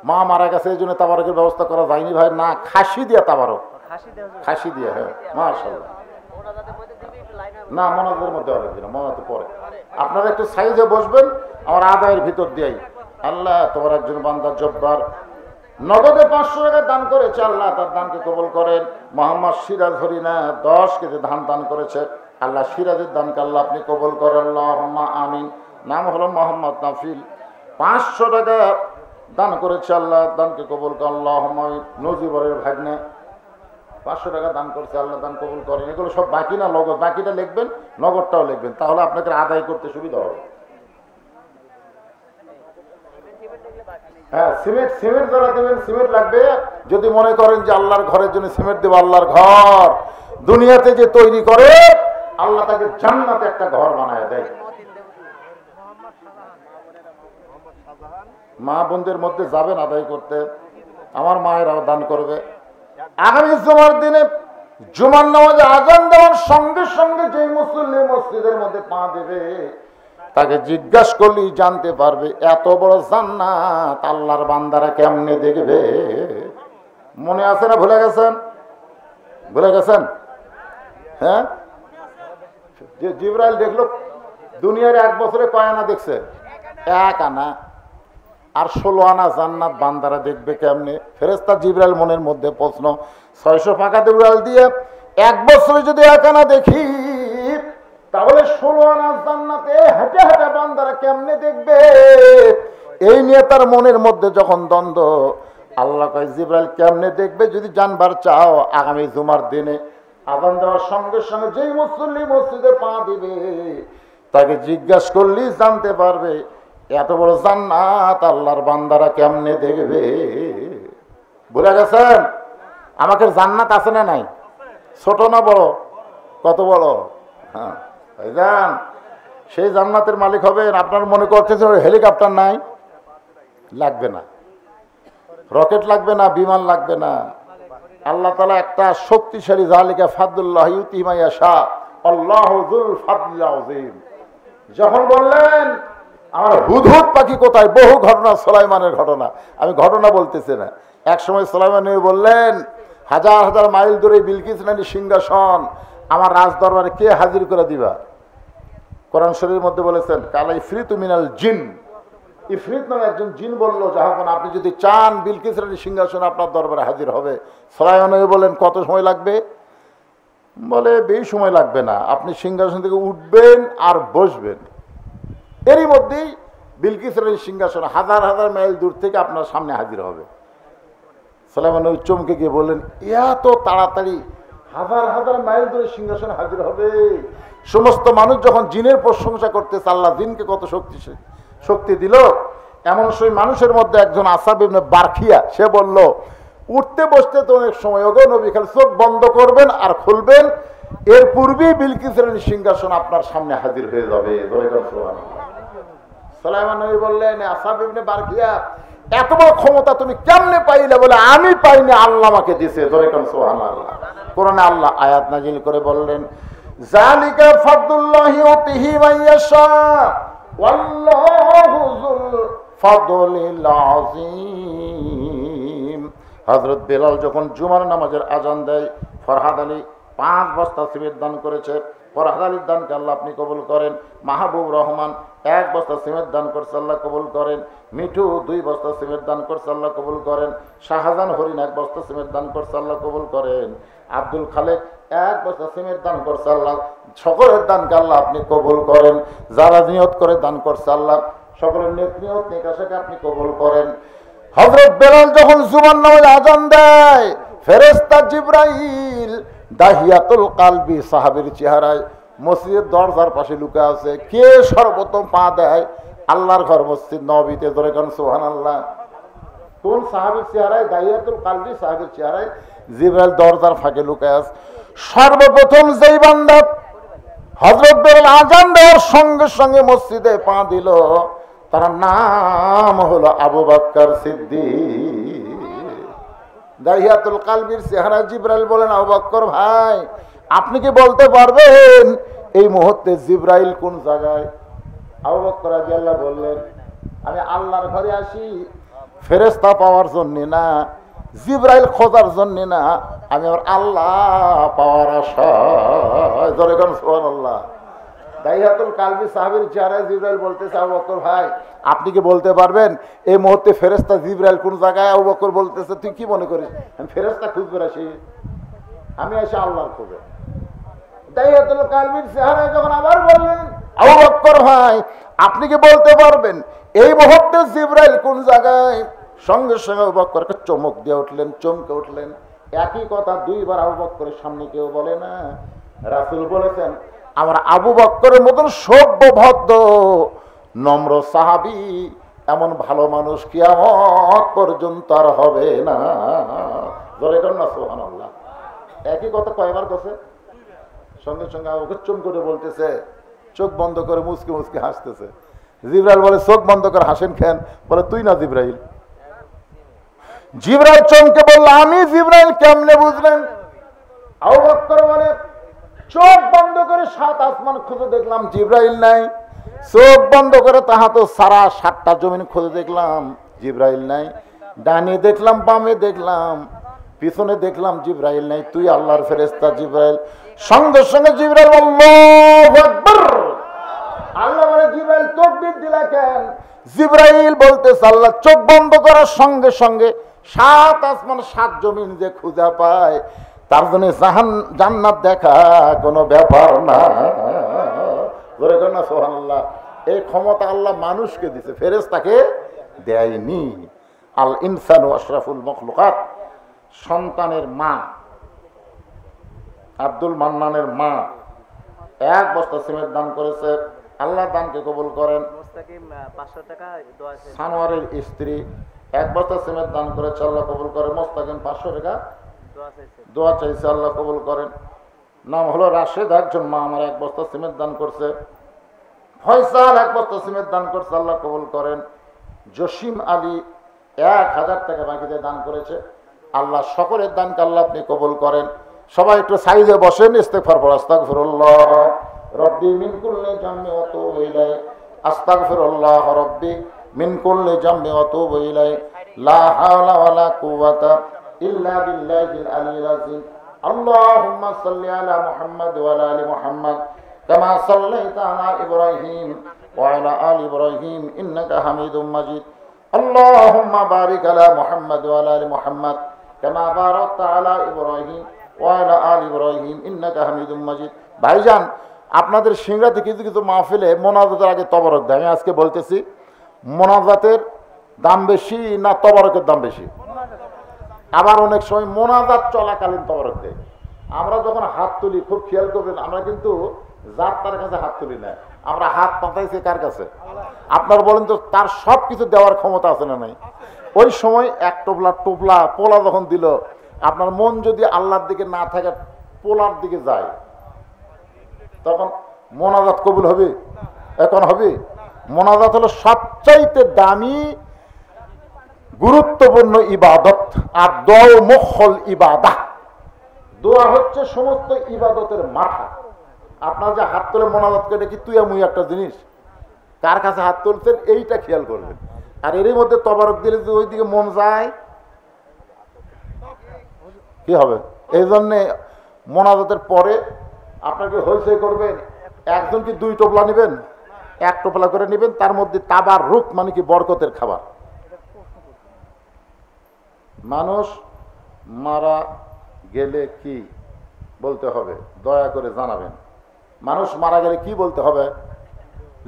Speaker 1: মা মারা গেছে, এই জন্য তাবারকের ব্যবস্থা করা যায়নি। ভাই না, খাসি দিয়া তাবারক, খাসি দিয়ে, হ্যাঁ মাশাআল্লাহ। না মনাদের মধ্যে অনেক দিন মনাতে পরে আপনারা একটু সাইজে বসবেন আমার আদায়ের ভিতর দিয়েই। আল্লাহ তোমার একজন বান্দা জব্বার নগদে 500 টাকা দান করেছে, আল্লাহ তার দানকে কবুল করেন। মোহাম্মদ সিরাজ হরিনা 10 কেজি ধান দান করেছে, আল্লাহ সিরাজের দানকে আল্লাহ আপনি কবুল করেন, আল্লাহুম্মা আমিন। নাম হলো মোহাম্মদ নাফিল, 500 টাকা দান করেছে, আল্লাহ দানকে কবুল করেন, আল্লাহুম্মা আমিন। নজিবরের ভাগ্নে 500 টাকা দান করছে, আল্লাহ দান কবুল করেন। এগুলো সব বাকি না নগদ, বাকিটা লিখবেন, নগদটাও লিখবেন, তাহলে আপনাদের আদায় করতে সুবিধা হবে। হ্যাঁ সিমেন্ট যারা দেবেন, সিমেন্ট লাগবে। যদি মনে করেন যে আল্লাহর ঘরের জন্য সিমেন্ট দেবো, আল্লাহর ঘর দুনিয়াতে যে তৈরি করে আল্লাহ তাকে জান্নাতে একটা ঘর বানায় দেয়। মা বোনদের মধ্যে যাবেন আদায় করতে, আমার মায়েরাও দান করবে। আগামী জুমার দিনে জুমার নামাজে আজান দেওয়ার সঙ্গে সঙ্গে যে মুসল্লি মসজিদের মধ্যে পা দেবে তাকে জিজ্ঞাসা করলেই জানতে পারবে এত বড় জান্নাত আল্লাহর বান্দারা কেমনে দেখবে। মনে আছে না ভুলে গেছেন? ভুলে গেছেন? হ্যাঁ, যে জিবরাইল দেখলো দুনিয়ার 1 বছরে কয় আনা দেখছে? 1 আনা। আর 16 আনা জান্নাত বান্দারা দেখবে কেমনে? ফেরেশতা জিবরাইল মনের মধ্যে প্রশ্ন, 600 ফাঁকা দেওয়াল দিয়ে 1 বছরে যদি 1 আনা দেখি তাহলে 16 আনা জান্নাতে হেঁটে হেঁটে বান্দারা কেমনে দেখবে? এই নিয়ে তার মনের মধ্যে যখন দ্বন্দ্ব, আল্লাহ কয় জিবরাইল কেমনে দেখবে যদি জানবার চাও, আগামী জুমার দিনে আযান দেওয়ার সঙ্গে সঙ্গে যেই মুসল্লি মসজিদে পা দিবে তাকে জিজ্ঞাসা করলেই জানতে পারবে এত বড় জান্নাত আল্লাহর বান্দারা কেমনে দেখবে। ভুলে গেছেন? আমাকে জান্নাত আছে না নাই? ছোট না বড়? কত বড়? হ্যাঁ ভাইজান, সেই জান্নাতের মালিক হবেন। আপনার মনে করতেছেন হেলিকপ্টার নাই, লাগবে না, রকেট লাগবে না, বিমান লাগবে না। আল্লাহ তাআলা একটা শক্তিশালী, যালিকা ফাদলুল্লাহ ইউতি মান ইয়াশা আল্লাহু যুল ফাদলিল আযীম। যখন বললেন আমার হুদহুদ পাখি কোথায়, বহু ঘটনা, সুলাইমানের ঘটনা, আমি ঘটনা বলতেছি না। এক সময় সুলাইমান নবী বললেন, হাজার হাজার মাইল দূরে বিলকিস রানীর সিংহাসন আমার রাজ দরবারে কে হাজির করে দিবা? কোরআন শরীফের মধ্যে বলেছেন কালা ইফরিতু মিনাল জিন, ইফরিত নামে একজন জিন বলল, যখন আপনি যদি চান বিলকিস রানীর সিংহাসন আপনার দরবারে হাজির হবে। সুলাইমান নবী বলেন কত সময় লাগবে? বলে বেশি সময় লাগবে না, আপনি সিংহাসন থেকে উঠবেন আর বসবেন, এরই মধ্যেই বিলকিস রানীর সিংহাসন হাজার হাজার মাইল দূর থেকে আপনার সামনে হাজির হবে। সুলাইমান নবী চমকে গিয়ে বললেন এত তাড়াতাড়ি হাজার হাজার মাইল দূরে সিংহাসন হাজির হবে? সমস্ত মানুষ যখন জিনের প্রশংসা করতেছে আল্লাহ জিনকে কত শক্তি দিল, এমন সেই মানুষের মধ্যে একজন আসাব ইবনে বারখিয়া, সে বলল উঠতে বসতে তো অনেক সময়, ওগো নবী খালি চোখ বন্ধ করবেন আর খুলবেন, এর পূর্বেই বিলকিস রানীর সিংহাসন আপনার সামনে হাজির হয়ে যাবে। সুলাইমান নবী বললেন আসাব ইবনে বারখিয়া, এত বড় ক্ষমতা তুমি কেমনে পাইলে? বলে আমি পাইনি, আল্লাহ আমাকে দিয়েছে। সুবহানাল্লাহ। কোরআনে আল্লাহ আয়াত নাজিল করে বললেন যালিকা ফাদলুল্লাহি ইউতিহি মান ইয়াশা ওয়াল্লাহু যুল ফাদলিল আযীম। হযরত বেলাল যখন জুমার নামাজের আজান দেয়, ফরহাদ আলী 5 বস্তা সিমেন্ট দান করেছে, ফরহাদ আলীর দানকে আল্লাহ আপনি কবুল করেন। মাহবুব রহমান 1 বস্তা সিমেন্ট দান করছে, আল্লাহ কবুল করেন। মিঠু 2 বস্তা সিমেন্ট দান করছে, আল্লাহ কবুল করেন। শাহজাহান হরিণ 1 বস্তা সিমেন্ট দান করছে, আল্লাহ কবুল করেন। আব্দুল খালেক 1 বস্তা সিমেন্ট দান করছে, আল্লাহ সকলের দানকে আল্লাহ আপনি কবুল করেন। যারা নিয়ত করে দান করছে আল্লাহ সকলের নিয়ত নিকাশকে আপনি কবুল করেন। হযরত বেলাল যখন জুমার নামাজ আজান দেয়, ফেরেশতা জিবরাইল দাহিয়াতুল কালবি সাহাবীর চেহারায় মসজিদের দরজার পাশে লুকে আছে। কে সর্বপ্রথম পা দেয়? আল্লাহর ঘর মসজিদ নববীতে। ধরে কারণ সুবহানাল্লাহ। কোন সাহাবীর চেহারায়? দাহিয়াতুল কালবি সাহাবীর চেহারায় জিবরাইল দরজার ফাঁকে লুকে আছে। সর্বপ্রথম যেই বান্দা হযরত বেলাল আজান দেওয়ার সঙ্গে সঙ্গে মসজিদে পা দিল, তার নাম হলো আবু বকর সিদ্দিক। দাহিয়াতুল কালবির চেহারা জিবরাইল বলেন আবু বকর ভাই, আপনি কি বলতে পারবেন এই মুহূর্তে জিবরাইল কোন জায়গায়? আবু বকর রাদিয়াল্লাহু বললেন আমি আল্লাহর ঘরে আসি ফেরেশতা পাওয়ার জন্য না, জিবরাইল খোঁজার জন্য না, আমি আমার আল্লাহ পাওয়ার আশা। ধরে কোন সুবহানাল্লাহ। দাইহাতুল কালবি সাহাবীর চেহারায় জিবরাইল বলতেছে, আবু বকর ভাই আপনি কি বলতে পারবেন এই মুহূর্তে ফেরেশতা জিবরাইল কোন জায়গায়? আবু বকর বলতেছে, তুই কি মনে করিস আমি ফেরেশতা খুঁজবে আসি? আমি এসে আল্লাহর খোঁজে। দাইহাতুল কালবির চেহারায় যখন আবার বললেন, আবু বকর ভাই আপনি কি বলতে পারবেন এই মুহূর্তে জিবরাইল কোন জায়গায়? সঙ্গে সঙ্গে আবু বকরকে চমক দিয়ে উঠলেন, চমকে উঠলেন। একই কথা দুইবার আবু বকরের সামনে কেউ বলে না। রাসূল বলেছেন, আমার আবু বকরের মতন সভ্য ভদ্র নম্র সাহাবী এমন ভালো মানুষ কিয়ামত পর্যন্ত আর হবে না। জোরে কর না সুবহানাল্লাহ। একই কথা কয়বার কইছে? সঙ্গে সঙ্গে আবু বকর চুপ করে বলতেছে, চোখ বন্ধ করে মুচকি মুচকি হাসতেছে। জিবরাইল বলে, চোখ বন্ধ করে হাসেন কেন? বলে, তুই না জিবরাইল। জিবরাইল চমকে বলল, আমি জিবরাইল। কেমনে বুঝলেন? আবু বকর বলে, চোখ বন্ধ করে 7 আসমান খুঁজে দেখলাম জিবরাইল নাই। চোখ বন্ধ করে তাহা তো সারা 7টা জমিন খুঁজে দেখলাম জিবরাইল নাই। ডানে দেখলাম, বামে দেখলাম, পিছনে দেখলাম, জিবরাইল নাই। তুই আল্লাহর ফেরেশতা জিবরাইল। সঙ্গে সঙ্গে জিবরাইল আল্লাহু আকবার। আল্লাহ বলে, জিবরাইল তাকবীর দিলা কেন? জিবরাইল বলতেছে, আল্লাহ চোখ বন্ধ করার সঙ্গে সঙ্গে 7 আসমান 7 জমিন যে খুঁজে পায় তার জন্য জান্নাত দেখা কোনো ব্যাপার না। বলে না সুবহানাল্লাহ। এই ক্ষমতা আল্লাহ মানুষকে দিছে, ফেরেশতাকে দেয়নি। আল ইনসানু আশরাফুল মখলুকাত। সন্তানের মা আব্দুল মান্নানের মা 1 বস্তা সিমেন্ট দান করেছে। আল্লাহ দানকে কবুল করেন। সানোয়ারের স্ত্রী 1 বস্তা সিমেন্ট দান করেছে, আল্লাহ কবুল করেন। মোস্তাকিম 500 টাকা দোয়া চাইছে, আল্লাহ কবুল করেন। নাম হলো রাশেদ, একজন মা আমার 1 বস্তা সিমেন্ট দান করছে। ফয়সাল 1 বস্তা সিমেন্ট দান করছে, আল্লাহ কবুল করেন। জসিম আলী 1000 টাকা বাকিতে দান করেছে। আল্লাহ সকলের দানকে আল্লাহ আপনি কবুল করেন। সবাই একটু সাইজে বসেন, ইস্তেগফার পড়ো। আস্তাগফিরুল্লাহ রব্বি মিন কুল্লি জামমি ওয়া তুবু ইলাইহি। আস্তাগফিরুল্লাহ রব্বি মিন কুল্লি জামমি ওয়া তুবু ইলাইহি। লা হাওলা ওয়ালা কুওয়াতা ইল্লা বিল্লাহিল আলিয়্যিল আযীম। আল্লাহুম্মা সাল্লি আলা মুহাম্মাদ ওয়া আলা আলি মুহাম্মাদ কামা সাল্লাইতা আলা ইব্রাহিম ওয়া আলা আলি ইব্রাহিম ইন্নাকা হামিদুম মাজিদ। আল্লাহুম্মা বারিক আলা মুহাম্মাদ ওয়া আলা আলি মুহাম্মাদ কামা বারাকতা আলা ইব্রাহিম ওয়া আলা আলি ইব্রাহিম ইন্নাকা হামিদুম মাজিদ। ভাইজান, আপনাদের সিংড়াতে কিছু কিছু মাহফিলে মোনাজাতের আগে তবরক দেয়। আমি আজকে বলতেছি, মোনাজাতের দাম বেশি না তবরকের দাম বেশি? আবার অনেক সময় মোনাজাত চলাকালীন তবরক দেয়। আমরা যখন হাত তুলি, খুব খেয়াল করবেন, আমরা কিন্তু যার তার কাছে হাত তুলি না, আমরা হাত পাতাইছি কার কাছে? আপনার বলেন তো, তার সব কিছু দেওয়ার ক্ষমতা আছে না নাই? ওই সময় 1 টোপলা পোলা যখন দিল, আপনার মন যদি আল্লাহর দিকে না থাকে, পোলার দিকে যায়, তখন মোনাজাত কবুল হবে? এখন হবে? মোনাজাত হলো সবচাইতে দামি গুরুত্বপূর্ণ ইবাদত। আর দোয়া মুখল ইবাদা। দোয়া হচ্ছে সমস্ত ইবাদতের মাথা। আপনার যে হাত তুলে মোনাজাত করে, কি তুই মুই একটা জিনিস? কার কাছে হাত তুলছেন এইটা খেয়াল করবেন। আর এরই মধ্যে তবারক দিলে যদি ওইদিকে মন যায়, কি হবে? এই জন্যে মোনাজাতের পরে আপনাকে হইচই করবেন। একজন কি 2 টোপলা নেবেন? 1 টোপলা করে নেবেন, তার মধ্যে তাবার রুক মানে কি বরকতের খাবার। মানুষ মারা গেলে কি বলতে হবে দয়া করে জানাবেন। মানুষ মারা গেলে কি বলতে হবে?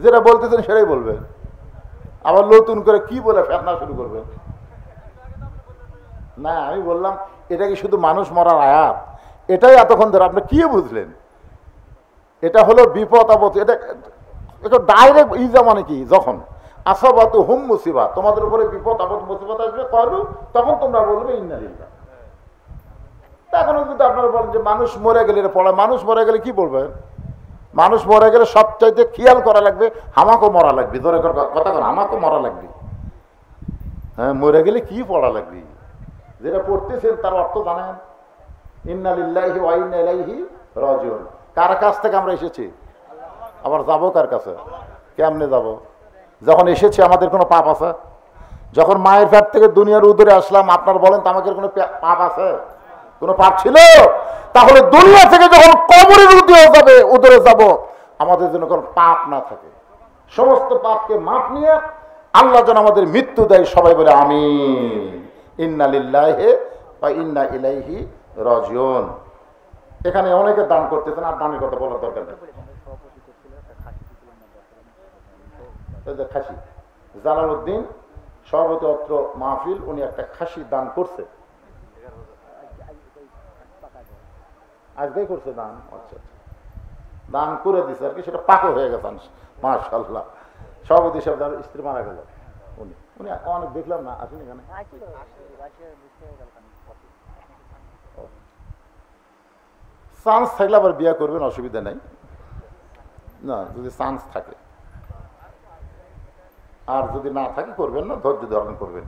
Speaker 1: যেটা বলতেছেন সেটাই বলবেন। আবার নতুন করে কি বলে ফেতনা শুরু করবেন? না, আমি বললাম এটা কি শুধু মানুষ মরার আয়াত? এটাই এতক্ষণ ধরে আপনি কি বুঝলেন? এটা হলো বিপদ আপদ। এটা ডাইরেক্ট ইজা মানে কি, যখন আসাবাতু হুম মুসিবা, তোমাদের উপরে বিপদ আপদ মুসিবত আসবে, করু তখন তোমরা বলবে ইন্না লিল্লাহ। এখনো যদি আপনারা বলেন যে মানুষ মরে গেলে পড়া, মানুষ মরে গেলে কি বলবেন? মানুষ মরে গেলে সবচাইতে খেয়াল করা লাগবে, আমাকেও মরা লাগবে। ধরে কথা কর, আমাকেও মরা লাগবে। হ্যাঁ, মরে গেলে কি পড়া লাগবে? যেটা পড়তেছেন তার অর্থ জানেন? ইন্না লিল্লাহি ওয়া ইন্না ইলাইহি রাজিউন। কার কাছ থেকে আমরা এসেছি, আবার যাবো কার কাছে? কেমনে যাব? যখন এসেছি আমাদের কোনো পাপ আছে? যখন মায়ের পেট থেকে দুনিয়ার উদরে আসলাম, আপনার বলেন তো আমাকে কোনো পাপ আছে? কোনো পাপ ছিল? তাহলে দুনিয়া থেকে যখন কবরের উদরে যাব, আমাদের জন্য কোনো পাপ না থাকে। সমস্ত পাপকে মাপ নিয়ে আল্লাহ যেন আমাদের মৃত্যু দেয়। সবাই বলে আমিন। ইন্না লিল্লাহি ওয়া ইন্না ইলাইহি রাজিউন। এখানে অনেকে দান করতেছেন, আর দানের কথা বলার দরকার নেই। খাসি জালালউদ্দিন সভাপতি অত্র মাহফিল, উনি একটা খাসি দান করছে। আজকেই করছে দান। আচ্ছা, দান করে দিছে আর কি, সেটা পাকও হয়ে গেছে মাশাআল্লাহ। সভাপতি সাহেব স্ত্রী মারা গেল, উনি অনেক দেখলাম না, আসেন এখানে। চান্স থাকলে আবার বিয়ে করবেন, অসুবিধা নাই না, যদি চান্স থাকে। আর যদি না থাকে করবেন না, ধৈর্য ধারণ করবেন।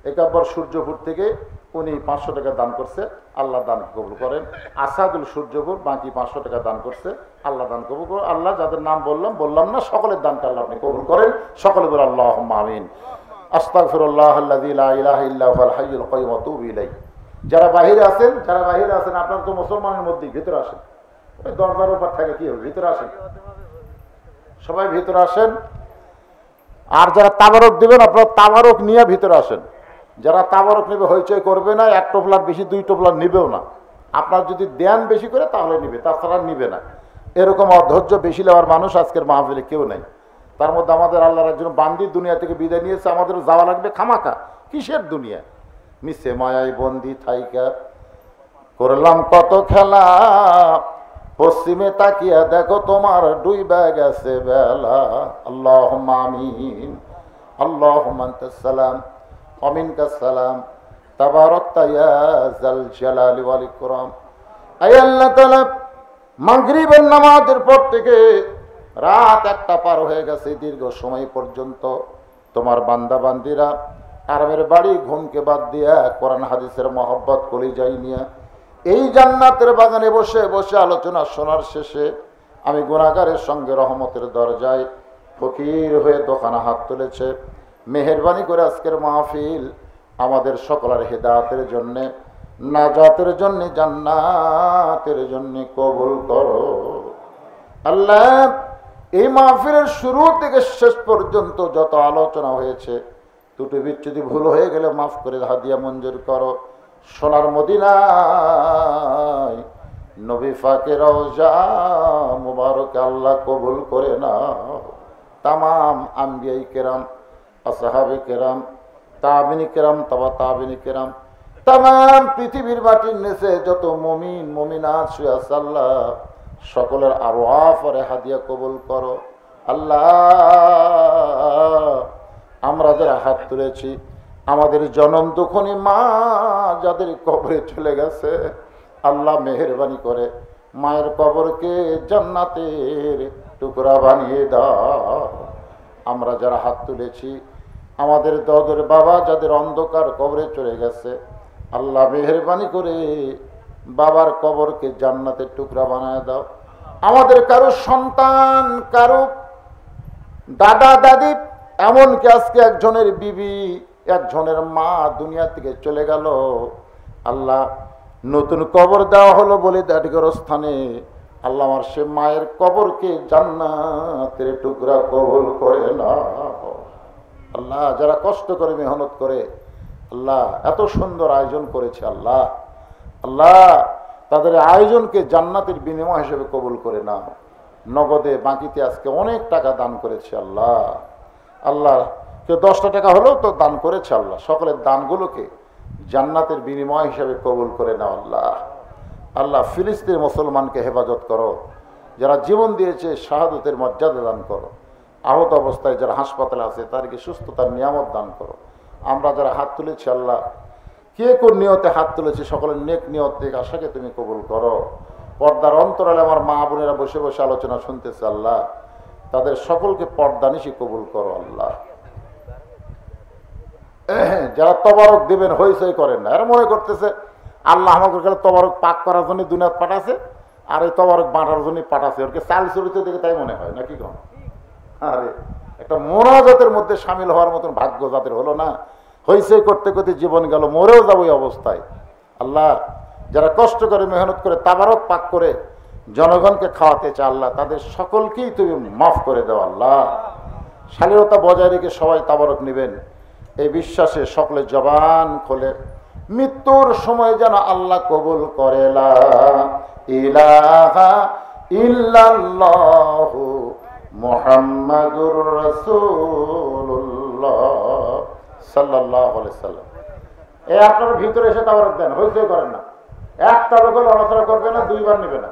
Speaker 1: একাব্বর সূর্যপুর থেকে উনি 500 টাকা দান করছে, আল্লাহ দান কবুল করেন। আসাদুল সূর্যপুর বাকি 500 টাকা দান করছে, আল্লাহ দান কবুল করেন। আল্লাহ যাদের নাম বললাম না, সকলের দানটা আল্লাহ আপনি কবুল করেন। সকলে বলে আল্লাহুম্মা আমিন। আস্তাগফিরুল্লাহ আল্লাযী লা ইলাহা ইল্লা হুয়াল হাইয়ুল কাইয়্যুম ওয়া আতুবু ইলাইহি। যারা বাহিরে আছেন, আপনারা তো মুসলমানের মধ্যে, ভিতরে আসেন। ওই দরজার উপর থাকে, কি হবে, ভিতরে আসেন, সবাই ভিতরে আসেন। আর যারা তাবারক দিবেন, আপনারা তাবারক নিয়ে ভিতরে আসেন। যারা তাবারক নেবে হইচই করবে না, 1 টোপলার বেশি 2 টোপলার নিবেও না। আপনার যদি দেন বেশি করে তাহলে নিবে, তাছাড়া নিবে না। এরকম অধৈর্য বেশি নেওয়ার মানুষ আজকের মাহফিলে কেউ নাই। তার মধ্যে আমাদের আল্লাহর একজন বান্দি দুনিয়া থেকে বিদায় নিয়েছে, আমাদেরও যাওয়া লাগবে খামাকা। কিসের দুনিয়া? মিশে মায়ায় বন্দি থাইকা করলাম কত খেলা, পশ্চিমে তাকিয়া দেখো তোমার ডুইবা গেছে বেলা। আল্লাহুম্মা আমিন। আল্লাহুম্মা আনতাস সালাম ওয়া মিনকাস সালাম, তাবারাকতা ইয়া যাল জালালি ওয়াল ইকরাম। আয় আল্লাহ তাআলা, মাগরিবের নামাজের পর থেকে রাত 1টা পার হয়ে গেছে, দীর্ঘ সময় পর্যন্ত তোমার বান্দা বান্দিরা আরামের বাড়ি ঘুমকে বাদ দিয়া কোরআন হাদিসের মহব্বত কলিজায় নিয়া এই জান্নাতের বাগানে বসে বসে আলোচনা শোনার শেষে আমি গুনাহগারের সঙ্গে রহমতের দরজায় ফকির হয়ে দোকানে হাত তুলেছে। মেহেরবানি করে আজকের মাহফিল আমাদের সকলের হেদায়েতের জন্য, নাজাতের জন্য, জান্নাতের জন্য কবুল করো আল্লাহ। এই মাহফিলের শুরু থেকে শেষ পর্যন্ত যত আলোচনা হয়েছে, ত্রুটি বিচ্যুতি ভুল হয়ে গেলে মাফ করে হাদিয়া মঞ্জুর করো। সোনার মদিনায় নবী পাকের রওজা মুবারক আল্লাহ কবুল করে নাও। তামাম আম্বিয়ায়ে কেরাম, আসহাবে কেরাম, তাবিনী কেরাম, তাবিনী কেরাম, তামাম পৃথিবীর মাটির নিচে যত মুমিন মুমিনাত শুয়ে আছে আল্লাহ, সকলের আরওয়াফে হাদিয়া কবুল করো আল্লাহ। আমরা যারা হাত তুলেছি, আমাদের জনম দুঃখনী মা যাদের কবরে চলে গেছে, আল্লাহ মেহেরবানি করে মায়ের কবরকে জান্নাতের টুকরা বানিয়ে দাও। আমরা যারা হাত তুলেছি, আমাদের দাদুর বাবা যাদের অন্ধকার কবরে চলে গেছে, আল্লাহ মেহেরবানি করে বাবার কবরকে জান্নাতের টুকরা বানিয়ে দাও। আমাদের কারো সন্তান, কারো দাদা দাদি, এমনকি আজকে একজনের বিবি, একজনের মা দুনিয়া থেকে চলে গেল, আল্লাহ নতুন কবর দেওয়া হলো বলে দাঁড়িয়ে আল্লাহ আমার সে মায়ের কবরকে জান্নাতের টুকরা কবুল করে না আল্লাহ। যারা কষ্ট করে মেহনত করে আল্লাহ এত সুন্দর আয়োজন করেছে আল্লাহ, আল্লাহ তাদের আয়োজনকে জান্নাতের বিনিময় হিসেবে কবুল করে না। নগদে বাকিতে আজকে অনেক টাকা দান করেছে আল্লাহ, আল্লাহ কেউ 10টা টাকা হলেও তো দান করেছে আল্লাহ। সকলের দানগুলোকে জান্নাতের বিনিময় হিসেবে কবুল করে নাও আল্লাহ। আল্লাহ ফিলিস্তিনের মুসলমানকে হেফাজত করো, যারা জীবন দিয়েছে শাহাদতের মর্যাদা দান করো। আহত অবস্থায় যারা হাসপাতালে আছে তাদেরকে সুস্থতার নিয়ামত দান করো। আমরা যারা হাত তুলেছি আল্লাহ, কে কোন নিয়তে হাত তুলেছি, সকলের নেক নিয়ত থেকে আশাকে তুমি কবুল করো। পর্দার অন্তরালে আমার মা বোনেরা বসে বসে আলোচনা শুনতেছে আল্লাহ, তাদের সকলকে পর্দানিশি কবুল করো আল্লাহ। যারা তবারক দিবেন হইচই করেন না, এরা মনে করতেছে আল্লাহ আমাকে তবারক পাক করার জন্য দুনিয়াত পাঠাছে, আর এই তবারক বাঁটার জন্য পাঠাছে, ওরকে চাল চরিত্র দেখে তাই মনে হয় নাকি কোন? আরে একটা মোনাজাতের মধ্যে সামিল হওয়ার মতন ভাগ্য যাদের হলো না, হইছে করতে করতে জীবন গেল, মরেও যাবো এই অবস্থায়। আল্লাহ যারা কষ্ট করে মেহনত করে তাবারক পাক করে জনগণকে খাওয়াতে চায়, আল্লাহ তাদের সকলকেই তুমি মাফ করে দাও। আল্লাহ শালীনতা বজায় রেখে সবাই তাবারক নেবেন এই বিশ্বাসে সকলে জবান খোলে। মৃত্যুর সময় যেন আল্লাহ কবুল করে লা ইলাহা ইল্লাল্লাহু মুহাম্মাদুর রাসূলুল্লাহ সাল্লাল্লাহু আলাইহি সাল্লাম। এই আপনার ভিতরে এসে তাবারক দেন, হইচই করেন না। এক তাবারক লড়াচড়া করবে না, দুইবার নেবে না।